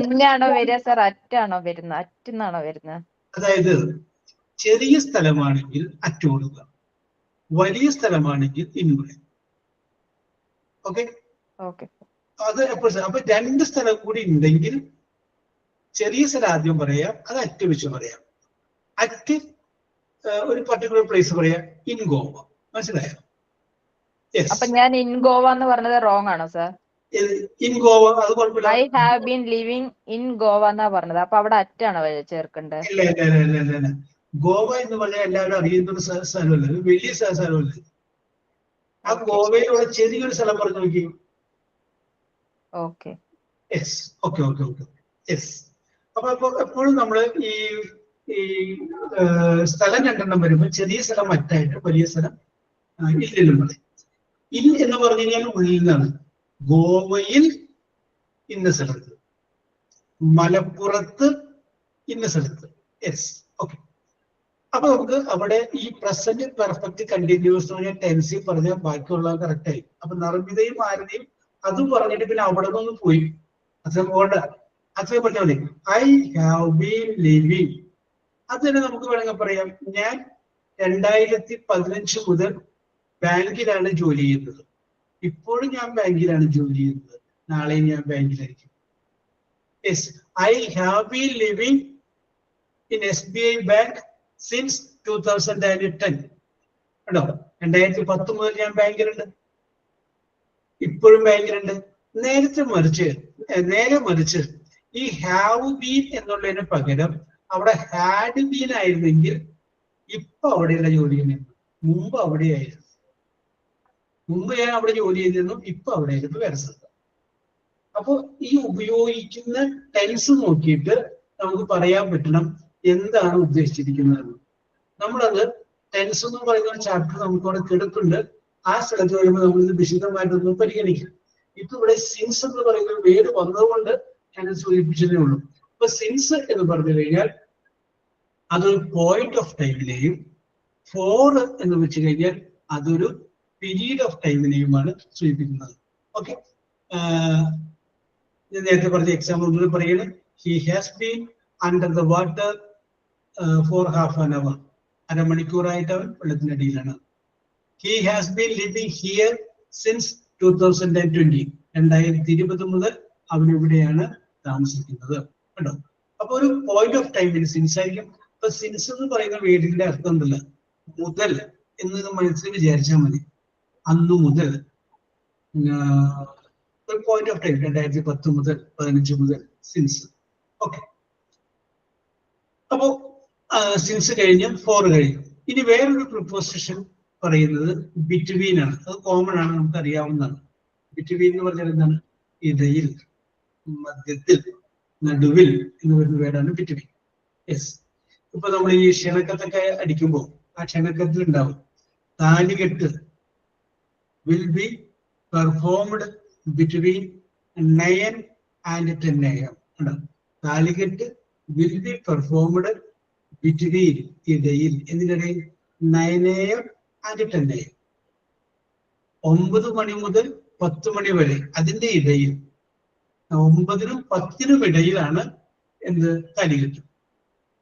ഇന്നാണോ വരിക സർ? അറ്റാണോ വരുന്നത്? അറ്റെന്നാണോ വരുന്നത്? അതായത് ചെറിയ സ്ഥലമാണെങ്കിൽ അറ്റ് കൊടുക്കുക, വലിയ സ്ഥലമാണെങ്കിൽ ഇൻ പറയാം. ഓക്കെ, അത് എപ്പോഴും. അപ്പൊ രണ്ട് സ്ഥലം കൂടി ഉണ്ടെങ്കിൽ ചെറിയ സ്ഥലം ആദ്യം പറയാം, അത് അറ്റ് വെച്ച് പറയാം. അറ്റ് ഒരു പർട്ടിക്കുലർ പ്ലേസ് പറയാം, ഇൻ ഗോവ. മനസ്സിലായോ? അപ്പൊ ഞാൻ ഇൻ ഗോവ എന്ന് പറഞ്ഞത് റോങ് ആണോ സർ? ഇൻ ഗോവ അത് കുഴപ്പമില്ല. I have been living in Goa എന്നാ പറഞ്ഞത്. അപ്പൊ അവിടെ അറ്റാണോ ചേർക്കേണ്ടത്? ഇല്ല. ഗോവ എന്ന് പറഞ്ഞാൽ എല്ലാവരും അറിയുന്ന ഒരു സ്ഥലമല്ല, വലിയ സ്ഥലമല്ല. ആ ഗോവയിലുള്ള ചെറിയൊരു സ്ഥലം പറഞ്ഞു നോക്കി. Okay. Yes, okay okay okay yes. അപ്പൊ എപ്പോഴും നമ്മള് ഈ സ്ഥലം രണ്ടെണ്ണം വരുമ്പോൾ ചെറിയ സ്ഥലം മറ്റായിട്ട്, വലിയ സ്ഥലം ഇല്ലെന്നും പറയും. ഇൻ എന്ന് പറഞ്ഞു കഴിഞ്ഞാൽ ഉള്ളിൽ നിന്നാണ്. ഗോവയിൽ ഇന്ന സ്ഥലത്ത്, മലപ്പുറത്ത് ഇന്ന സ്ഥലത്ത്. Yes, okay. അപ്പൊ നമുക്ക് അവിടെ ഈ പ്രസന്റ് പെർഫെക്റ്റ് കണ്ടിന്യൂസ് ടെൻസി പറഞ്ഞാൽ ബാക്കിയുള്ള കറക്റ്റ് ആയി. അപ്പൊ നർമ്മിതയും ആരതിയും അതും പറഞ്ഞിട്ട് പിന്നെ അവിടെ നിന്ന് പോയി. അത്രയും പോകണ്ട, അത്രയും പറഞ്ഞാൽ മതി. I have been living. അത് തന്നെ നമുക്ക് വേണമെങ്കിൽ പറയാം, ഞാൻ 2015 മുതൽ ബാങ്കിലാണ് ജോലി ചെയ്യുന്നത്. ഇപ്പോഴും ഞാൻ ബാങ്കിലാണ് ജോലി ചെയ്യുന്നത്, നാളെയും ഞാൻ ബാങ്കിലായിരിക്കും. Yes, I have been living in SBI Bank since 2010. കേട്ടോ, 2010 മുതൽ ഞാൻ ബാങ്കിലുണ്ട്, ഇപ്പോഴും ബാങ്കിലുണ്ട്. നേരെ മറിച്ച് ഈ ഹാവ് ബീൻ എന്നുള്ളതിന് പകരം അവിടെ ഹാഡ് ബീൻ ആയിരുന്നെങ്കിൽ ഇപ്പൊ അവിടെയുള്ള ജോലി തന്നെയാണ്. മുമ്പ് അവിടെയായിരുന്നു, മുമ്പ് ഞാൻ അവിടെ ജോലി ചെയ്തിരുന്നു, ഇപ്പൊ അവിടെ ആയിരുന്നു വേറെ സ്ഥലത്ത്. അപ്പൊ ഈ ഉപയോഗിക്കുന്ന ടെൻസ് നോക്കിയിട്ട് നമുക്ക് പറയാൻ പറ്റണം എന്താണ് ഉദ്ദേശിച്ചിരിക്കുന്നത്. നമ്മളത് ടെൻസ് എന്ന് പറയുന്ന ഒരു ചാപ്റ്റർ നമുക്കവിടെ കിടപ്പുണ്ട്. ആ സ്ഥലത്ത് വരുമ്പോൾ നമ്മളിത് വിശദമായിട്ടൊന്നും പരിഗണിക്കാം. ഇപ്പൊ ഇവിടെ സിൻസ് എന്ന് പറയുന്ന വേർഡ് വന്നതുകൊണ്ട് ഞാൻ സൂചിപ്പിച്ചതേ ഉള്ളൂ. അപ്പൊ സിൻസ് എന്ന് പറഞ്ഞു കഴിഞ്ഞാൽ അതൊരു പോയിന്റ് ഓഫ് ടൈമിനെയും, ഫോർ എന്ന് വെച്ച് കഴിഞ്ഞാൽ അതൊരു പീരീഡ് ഓഫ് ടൈമിനെയുമാണ് സൂചിപ്പിക്കുന്നത്. ഓക്കെ, ഞാൻ നേരത്തെ പറഞ്ഞ എക്സാമ്പിൾ ഒന്നുകൂടി പറയുന്നത്, he has been under the water for half an hour, അരമണിക്കൂറായിട്ട് അവൻ വെള്ളത്തിനടിയിലാണ്. He has been living here since 2020, 2020 മുതൽ അവൻ ഇവിടെയാണ് താമസിക്കുന്നത്. കേട്ടോ, അപ്പൊ ഒരു പോയിന്റ് ഓഫ് ടൈമിൽ സിൻസ് ആയിരിക്കും. അപ്പൊ സിൻസ് എന്ന് പറയുന്ന വേർഡിന്റെ അർത്ഥം എന്തല്ല, മുതൽ എന്ന് മനസ്സിൽ വിചാരിച്ചാൽ മതി. അന്നു മുതൽ ഒരു പോയിന്റ് ഓഫ് ടൈം, 2010 മുതൽ 15 മുതൽ സിൻസ്. ഓക്കെ, അപ്പോ സിൻസ് കഴിഞ്ഞ് ഫോർ കഴിഞ്ഞു. ഇനി വേറൊരു പ്രിപ്പോസിഷൻ പറയുന്നത് ബിറ്റ്വീൻ ആണ്. അത് കോമൺ ആണ്, നമുക്ക് അറിയാവുന്നതാണ്. ബിറ്റ്വീൻ എന്ന് പറഞ്ഞാൽ എന്താണ്? ഇടയിൽ, മധ്യത്തിൽ, നടുവിൽ എന്ന് പറയുന്ന വേർഡാണ് ബിറ്റ്വീൻ. യെസ്, ഇപ്പൊ നമ്മൾ ഈ ക്ഷണക്കത്തൊക്കെ അടിക്കുമ്പോൾ ആ ക്ഷണക്കത്തിൽ ഉണ്ടാവും താലികെട്ട് will be performed between 9 and 10 AM. താലികെട്ട് വിൽ ബി പെർഫോംഡ് ബിറ്റ്വീൻ, ഇടയിൽ, എന്തിനിടയിൽ? 9 AM and 10 AM. 9 മണി മുതൽ 10 മണി വരെ, അതിന്റെ ഇടയിൽ, 9-നും 10-നും ഇടയിലാണ് എന്ത്? താലികെട്ട്.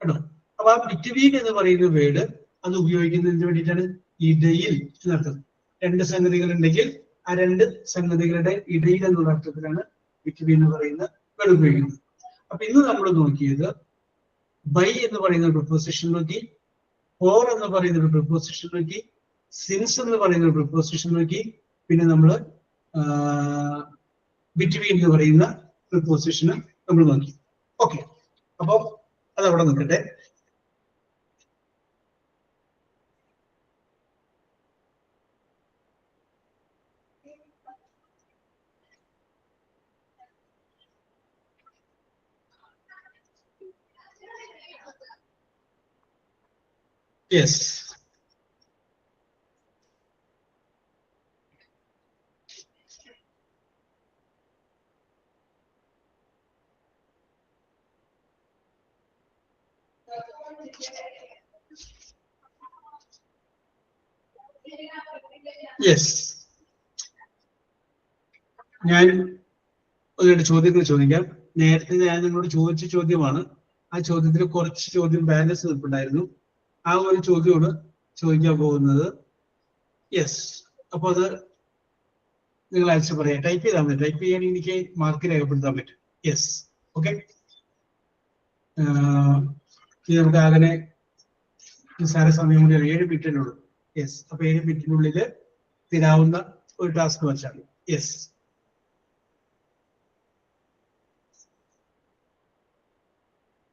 കേട്ടോ, അപ്പൊ ആ ബിറ്റ്വീൻ എന്ന് പറയുന്ന വേർഡ് അത് ഉപയോഗിക്കുന്നതിന് വേണ്ടിയിട്ടാണ്. ഇടയിൽ എന്നർത്ഥം. രണ്ട് സംഗതികൾ ഉണ്ടെങ്കിൽ ആ രണ്ട് സംഗതികളുടെ ഇടയിൽ എന്നുള്ള അർത്ഥത്തിലാണ് ബിറ്റ്വീൻ എന്ന് പറയുന്ന വേർഡ് ഉപയോഗിക്കുന്നത്. അപ്പൊ ഇന്ന് നമ്മൾ നോക്കിയത് ബൈ എന്ന് പറയുന്ന ഒരു പ്രിപ്പോസിഷൻ നോക്കി, ഫോർ എന്ന് പറയുന്ന ഒരു പ്രിപ്പോസിഷൻ നോക്കി, സിൻസ് എന്ന് പറയുന്ന ഒരു പ്രിപ്പോസിഷൻ നോക്കി, പിന്നെ നമ്മൾ ബിറ്റ്വീൻ എന്ന് പറയുന്ന പ്രിപ്പോസിഷന് നമ്മൾ നോക്കി. ഓക്കെ, അപ്പൊ അതവിടെ നിൽക്കട്ടെ. Yes. Yes. ഞാൻ ഒരു ചോദ്യങ്ങൾ ചോദിക്കാം. നേരത്തെ ഞാൻ നിങ്ങളോട് ചോദിച്ച ചോദ്യമാണ്. ആ ചോദ്യത്തിൽ കുറച്ച് ചോദ്യം ബാലൻസ് നിൽപ്പുണ്ടായിരുന്നു. ആ ഒരു ചോദ്യമാണ് ചോദിക്കാൻ പോകുന്നത്. യെസ്, അപ്പൊ അത് നിങ്ങൾ ആൻസർ പറയാം. ടൈപ്പ് ചെയ്താൽ മതി. ടൈപ്പ് ചെയ്യാൻ എനിക്ക് മാർക്ക് രേഖപ്പെടുത്താൻ പറ്റും. Yes, okay. നമുക്ക് അങ്ങനെ നിസ്സാര സമയം കൂടി 7 മിനിറ്റിനുള്ളൂ. യെസ്, അപ്പൊ 7 മിനിറ്റിനുള്ളിൽ തീരാവുന്ന ഒരു ടാസ്ക് വെച്ചാണ്. യെസ്,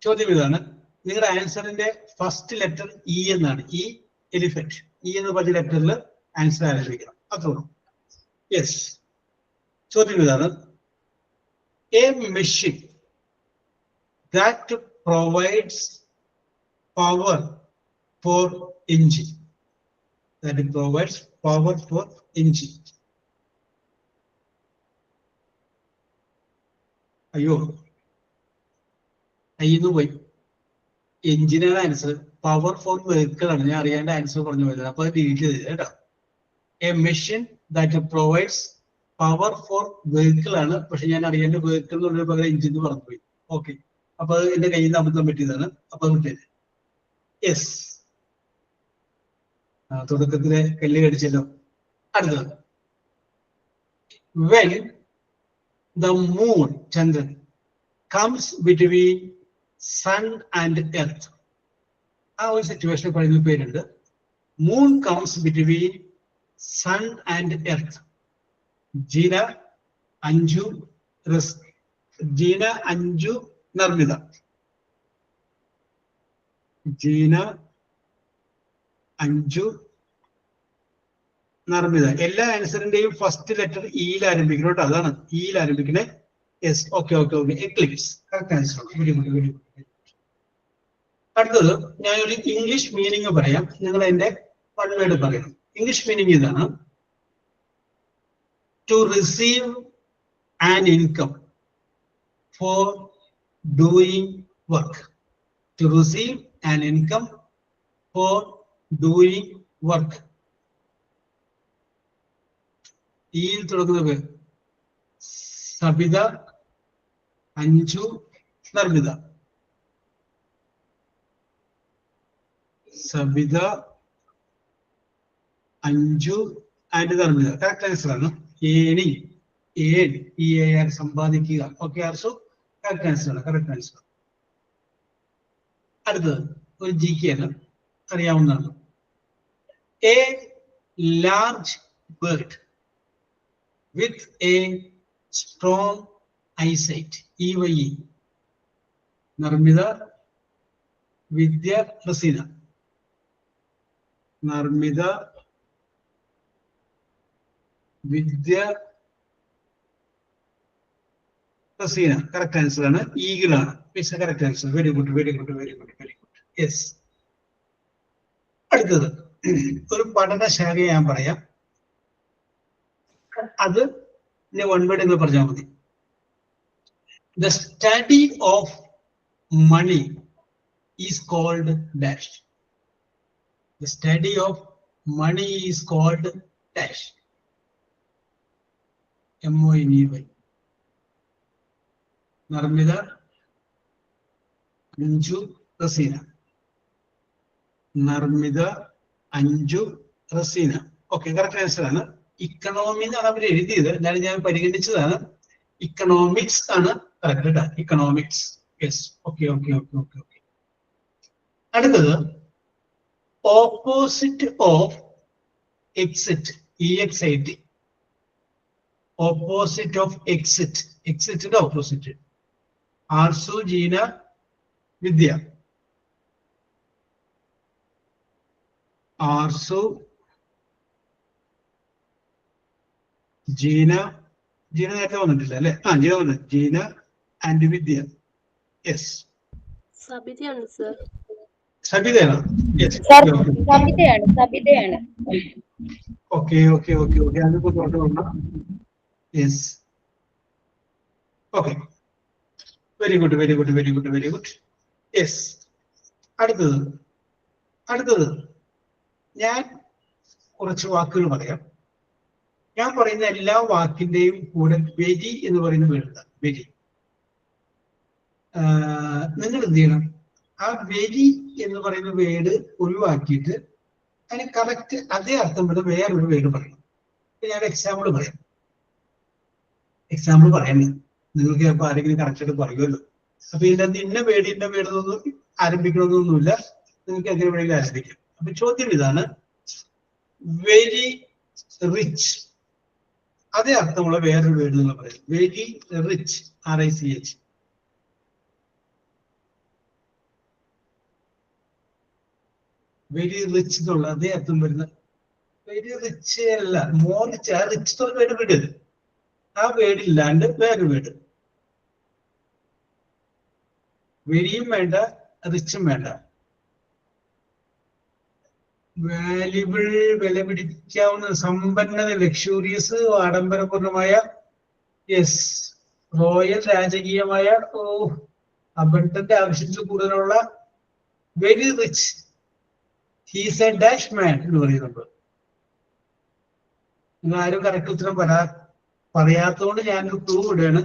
ചോദ്യം ഇതാണ്. നിങ്ങളുടെ ആൻസറിന്റെ ഫസ്റ്റ് ലെറ്റർ ഇ എന്നാണ്. E elephant. ഇ എന്ന് പറഞ്ഞ ലെറ്ററിൽ ആൻസർ ആരംഭിക്കണം. അത്രയുള്ളൂ. യെസ്, ചോദ്യം ഇതാണ്. A machine that provides power for engine. That provides power for engine. അയ്യോ, അയ്യെന്ന് പോയി. എഞ്ചിനാണ് ആൻസർ. പവർ ഫോർ വെഹിക്കിൾ ആണ്. ഞാൻ അറിയാണ്ട് ആൻസർ പറഞ്ഞു പോയത്. അപ്പൊ അത് ഡിലീറ്റ് ചെയ്ത് കേട്ടോ. A machine that provides power for vehicle ആണ്. പക്ഷെ ഞാൻ അറിയാണ്ട് വെഹിക്കിൾ എന്നുള്ളൊരു പകരം എഞ്ചിൻ എന്ന് പറഞ്ഞു പോയി. ഓക്കെ, അപ്പൊ അത് എന്റെ കയ്യിൽ നിന്ന് അബദ്ധം പറ്റിയതാണ്. അപ്പൊ കിട്ടിയത്. യെസ്, തുടക്കത്തിലെ കല്ല് കടിച്ചല്ലോ. അടുത്തത്, when the moon, Chandran, comes between sun and earth. ആ ഒരു സിറ്റുവേഷൻ പറയുന്ന പേരുണ്ട്. Moon comes between sun and earth. Jeena, Anju, Jeena, Anju, Narmitha. Jeena, Anju, Narmitha. എല്ലാ ആൻസറിന്റെയും ഫസ്റ്റ് ലെറ്റർ ഇയിൽ ആരംഭിക്കണം കേട്ടോ. അതാണ് ഇയിൽ ആരംഭിക്കണേ. Yes, okay okay okay. Eclipse correct answer. Very good very good. അടുത്തത് ഞാനൊരു ഇംഗ്ലീഷ് മീനിങ് പറയാം, നിങ്ങൾ അതിന്റെ വൺ വേർഡ് പറയണം. ഇംഗ്ലീഷ് മീനിങ് ഇതാണ്: to receive an income for doing work. To receive an income for doing work. ഈയിൽ തുടങ്ങുന്നത് Sabitha, Anju, നർമ്മിത. Sabitha, Anju and Narmitha. Correct answer ആണ്. ഏണിംഗ്, ഏൺ, സമ്പാദിക്കുക. ഓക്കെ ആർസു കറക്റ്റ് ആൻസർ ആണ്. Correct answer. അടുത്തത് ഒരു GK ആണ്, അറിയാവുന്നതാണ്. A large bird with a strong eyesight. EYE. Narmitha, Vidya, Raseena. Narmitha, Vidya, Raseena. Correct answer ആണ്. ഈഗിൾ ആണ്. Correct answer. Very good very good very good very good. Yes. അടുത്തത് ഒരു പഠനശാഖയെ ഞാൻ പറയാം, അത് വൺ വേർഡ് എന്ന് പറഞ്ഞാൽ മതി. The study of money is called dash. The study of money is called dash. MONEY. Narmitha, Anju, Raseena. Narmitha, Anju, Raseena. Okay, correct answer ആണ്. Economy എന്നാണ് അവർ എഴുതിയത്, എന്നാലും ഞാൻ പരിഗണിച്ചതാണ്. ഇക്കണോമിക്സ് ആണ് കറക്റ്റ് കേട്ടോ. Economics. Yes, okay okay okay okay okay. അടുത്തത് opposite of exit. EXIT. Opposite of exit. എക്സിറ്റിന്റെ ഓപ്പോസിറ്റ്. ആർസു, ജീന, വിദ്യ. ആർസു, ജീന. ജീന നേരത്തെ വന്നിട്ടില്ല അല്ലെ? ജീന വന്നു. ജീന ആൻഡ് വിദ്യ. യെസ്. സബിതയാണ് സർ. സബിതയാണോ? യെസ്. സബിതയാണ്. Okay okay okay okay. അതിപ്പോ തുടങ്ങണം. Yes. Okay, very good very good very good very good. Yes. അടുത്തത് ഞാൻ കുറച്ച് വാക്കുകൾ പറയാം. ഞാൻ പറയുന്ന എല്ലാ വാക്കിന്റെയും കൂടെ വെരി എന്ന് പറയുന്ന വേർഡ്. വെരി. നിങ്ങൾ എന്ത് ചെയ്യണം, ആ വെരി എന്ന് പറയുന്ന വേർഡ് ഒഴിവാക്കിയിട്ട് അതിന് കറക്റ്റ് അതേ അർത്ഥം വരുന്ന വേറൊരു വേർഡ് പറയണം. ഞാൻ എക്സാമ്പിൾ പറയാം. എക്സാമ്പിൾ പറയാൻ നിങ്ങൾക്ക് ചിലപ്പോൾ ആരെങ്കിലും കറക്റ്റ് ആയിട്ട് പറയുമല്ലോ. അപ്പൊ ഇതിനകത്ത് ഇന്ന വേർഡൊന്നും ആരംഭിക്കണമെന്നൊന്നുമില്ല, നിങ്ങൾക്ക് എങ്ങനെ വേണമെങ്കിലും ആരംഭിക്കാം. അപ്പൊ ചോദ്യം ഇതാണ്: വെരി റിച്ച്. അതേ അർത്ഥമുള്ള വേറൊരു വേർഡ് നിങ്ങൾ പറയും. Very rich. RICH. Very rich എന്നുള്ള അതേ അർത്ഥം വരുന്ന വെരി റിച്ച് അല്ല, മോർ റിച്ച്. ആ റിച്ച് എന്നുള്ള വേർഡ് വിടരുത്. ആ വേർഡ് ഇല്ലാണ്ട് വേറൊരു വേർഡ്. വെരിയും വേണ്ട, റിച്ചും വേണ്ട. വാല്യുബിൾ, വില പിടിക്കാവുന്ന, സമ്പന്നത, ലക്ഷൂറിയസ്, ആഡംബരപൂർണമായ. യെസ്. റോയൽ, രാജകീയമായ. അബണ്ടന്റ്, ആവശ്യത്തിൽ കൂടുതലുള്ള. Very rich. He's a dash man എന്ന് പറയുന്നുണ്ട്. നിങ്ങൾ ആരും കറക്റ്റ് ഉത്തരം പറയാത്തതുകൊണ്ട് ഞാനൊരു ക്ലൂ ഇടുകയാണ്.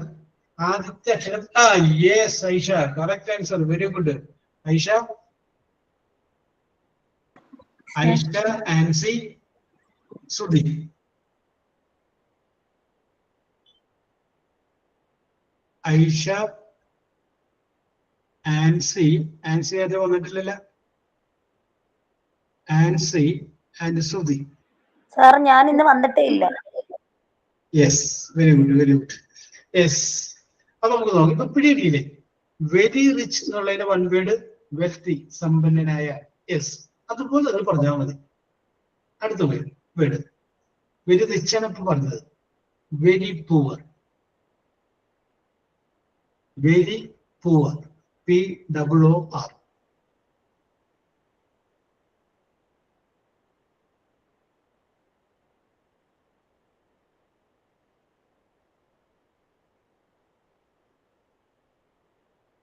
ആദ്യത്തെ അക്ഷരം yes, Aisha. Correct answer. Very good Aisha. Aisha, Ancy, Sudhi. Aisha, Ancy. Ancy അത് വന്നിട്ടില്ലല്ലോ. Ansi, and Sudhi. സാർ ഞാൻ ഇന്ന് വന്നിട്ടേ ഇല്ല. Yes, very good, very good. Yes. അപ്പൊ നമുക്ക് നോക്കാം. ഇപ്പൊ പിടിയില്ലേ? വെരി റിച്ച് എന്നുള്ളതിന്റെ വൺ വേർഡ് വെൽത്തി, സമ്പന്നനായ. യെസ്, അതുപോലെ അത് പറഞ്ഞാൽ മതി. അടുത്ത വേർഡ് വെരി റിച്ച് ആണ് ഇപ്പൊ പറഞ്ഞത്. Very poor. Very poor. POOR.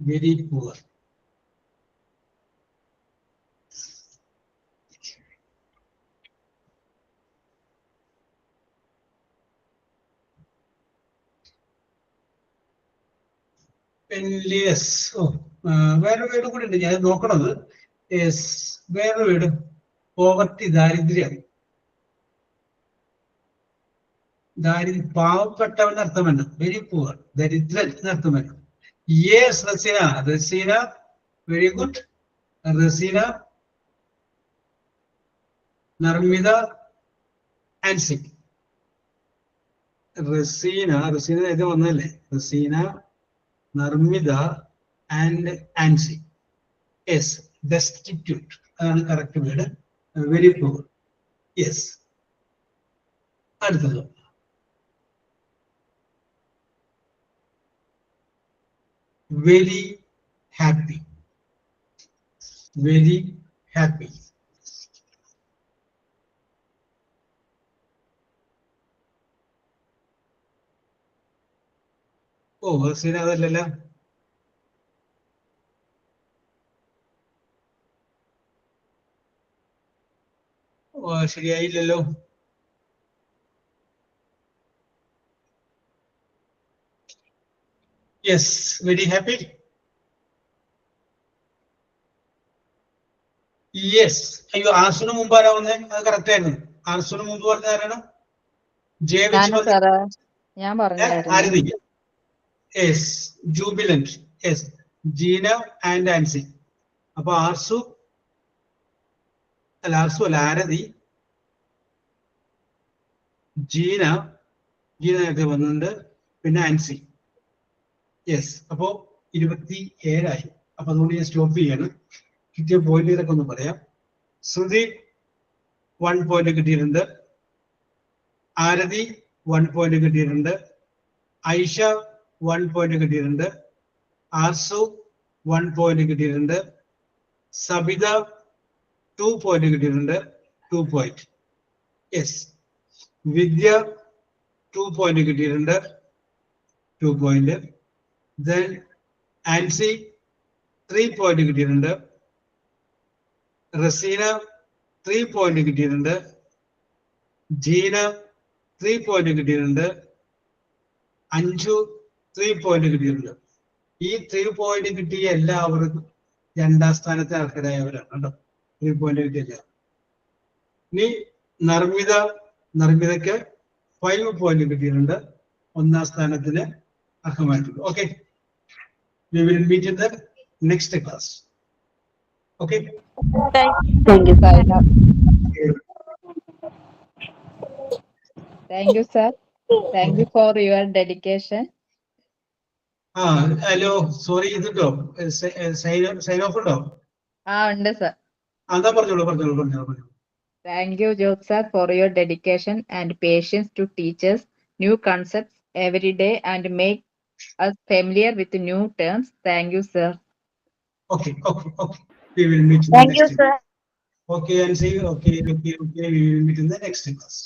Very poor. Yes. Oh, വേറെ വീട് കൂടി ഉണ്ട്, ഞാൻ നോക്കണത്. യെസ്, വേറെ വീട് പോവർട്ടി, ദാരിദ്ര്യം. പാവപ്പെട്ടവൻ അർത്ഥമല്ല, വെരി പൂവർ, ദരിദ്രൻ എന്നർത്ഥമല്ല. Yes, Raseena. Raseena, very good. Raseena, Narmitha, Ansi. Raseena നേരത്തെ വന്നതല്ലേ? Raseena, Narmitha and Ansi. Yes, destitute അതാണ് correct word. Very poor. Yes. അടുത്തത് very happy. Very happy. Oh, Raseena അതല്ലല്ലോ. ശരിയായില്ലല്ലോ. Yes, very happy. യെസ്. അയ്യോ, ആർസുന് മുമ്പ് ആരാവുന്നേ? അത് കറക്റ്റ് ആയിരുന്നു. ആർസുന് മുമ്പ് പറഞ്ഞ ആരാണ്? ജെ വെച്ച് ഞാൻ പറഞ്ഞു. Aarathi. Yes, jubilant. Yes, Jeena and Ansi. അപ്പൊ ആർസു അല്ല, ആരതി, ജീന നേരത്തെ വന്നിട്ടുണ്ട്, പിന്നെ ആൻസി. യെസ്, അപ്പോ 27 അപ്പൊ അതുകൊണ്ട് ഞാൻ സ്റ്റോപ്പ് ചെയ്യാണ്. കിട്ടിയ പോയിന്റ് ഇതൊക്കെ ഒന്ന് പറയാം. ശ്രുതി 1 പോയിന്റ് കിട്ടിയിട്ടുണ്ട്. ആരതി 1 പോയിന്റ് കിട്ടിയിട്ടുണ്ട്. ഐഷ 1 പോയിന്റ് കിട്ടിയിട്ടുണ്ട്. ആർസു 1 പോയിന്റ് കിട്ടിയിട്ടുണ്ട്. സബിത 2 പോയിന്റ് കിട്ടിയിട്ടുണ്ട്. 2 പോയിന്റ്. യെസ്. വിദ്യ 2 പോയിന്റ് കിട്ടിയിട്ടുണ്ട്. 2 പോയിന്റ്. Then ആൻസി 3 പോയിന്റ് കിട്ടിയിട്ടുണ്ട്. റസീന 3 പോയിന്റ് കിട്ടിയിട്ടുണ്ട്. ജീന 3 പോയിന്റ് കിട്ടിയിട്ടുണ്ട്. അഞ്ജു 3 പോയിന്റ് കിട്ടിയിട്ടുണ്ട്. ഈ 3 പോയിന്റ് കിട്ടിയ എല്ലാവർക്കും 2ാം സ്ഥാനത്തെ ആൾക്കാരായവരാണ് കേട്ടോ. 3 പോയിന്റ് കിട്ടിയല്ല. ഇനി നർമിതയ്ക്ക് 5 പോയിന്റ് കിട്ടിയിട്ടുണ്ട്. 1ാം സ്ഥാനത്തിന് അർഹമായിട്ടുണ്ട്. Okay, we will meet in the next class. Okay. Thank you, sir. Thank you, sir. Thank you for your dedication. Hello, sorry, ഇതുണ്ടോ? സൈൻ ഓഫ് ഉണ്ടോ? ഉണ്ട് sir. അതാ പറഞ്ഞോളൂ. Thank you, Jyoth sir, for your dedication and patience to teach us new concepts every day and make us familiar with new terms. Thank you, sir. Okay. We will meet in the Thank you, next sir. class. Okay, and see. Okay. We will meet in the next class.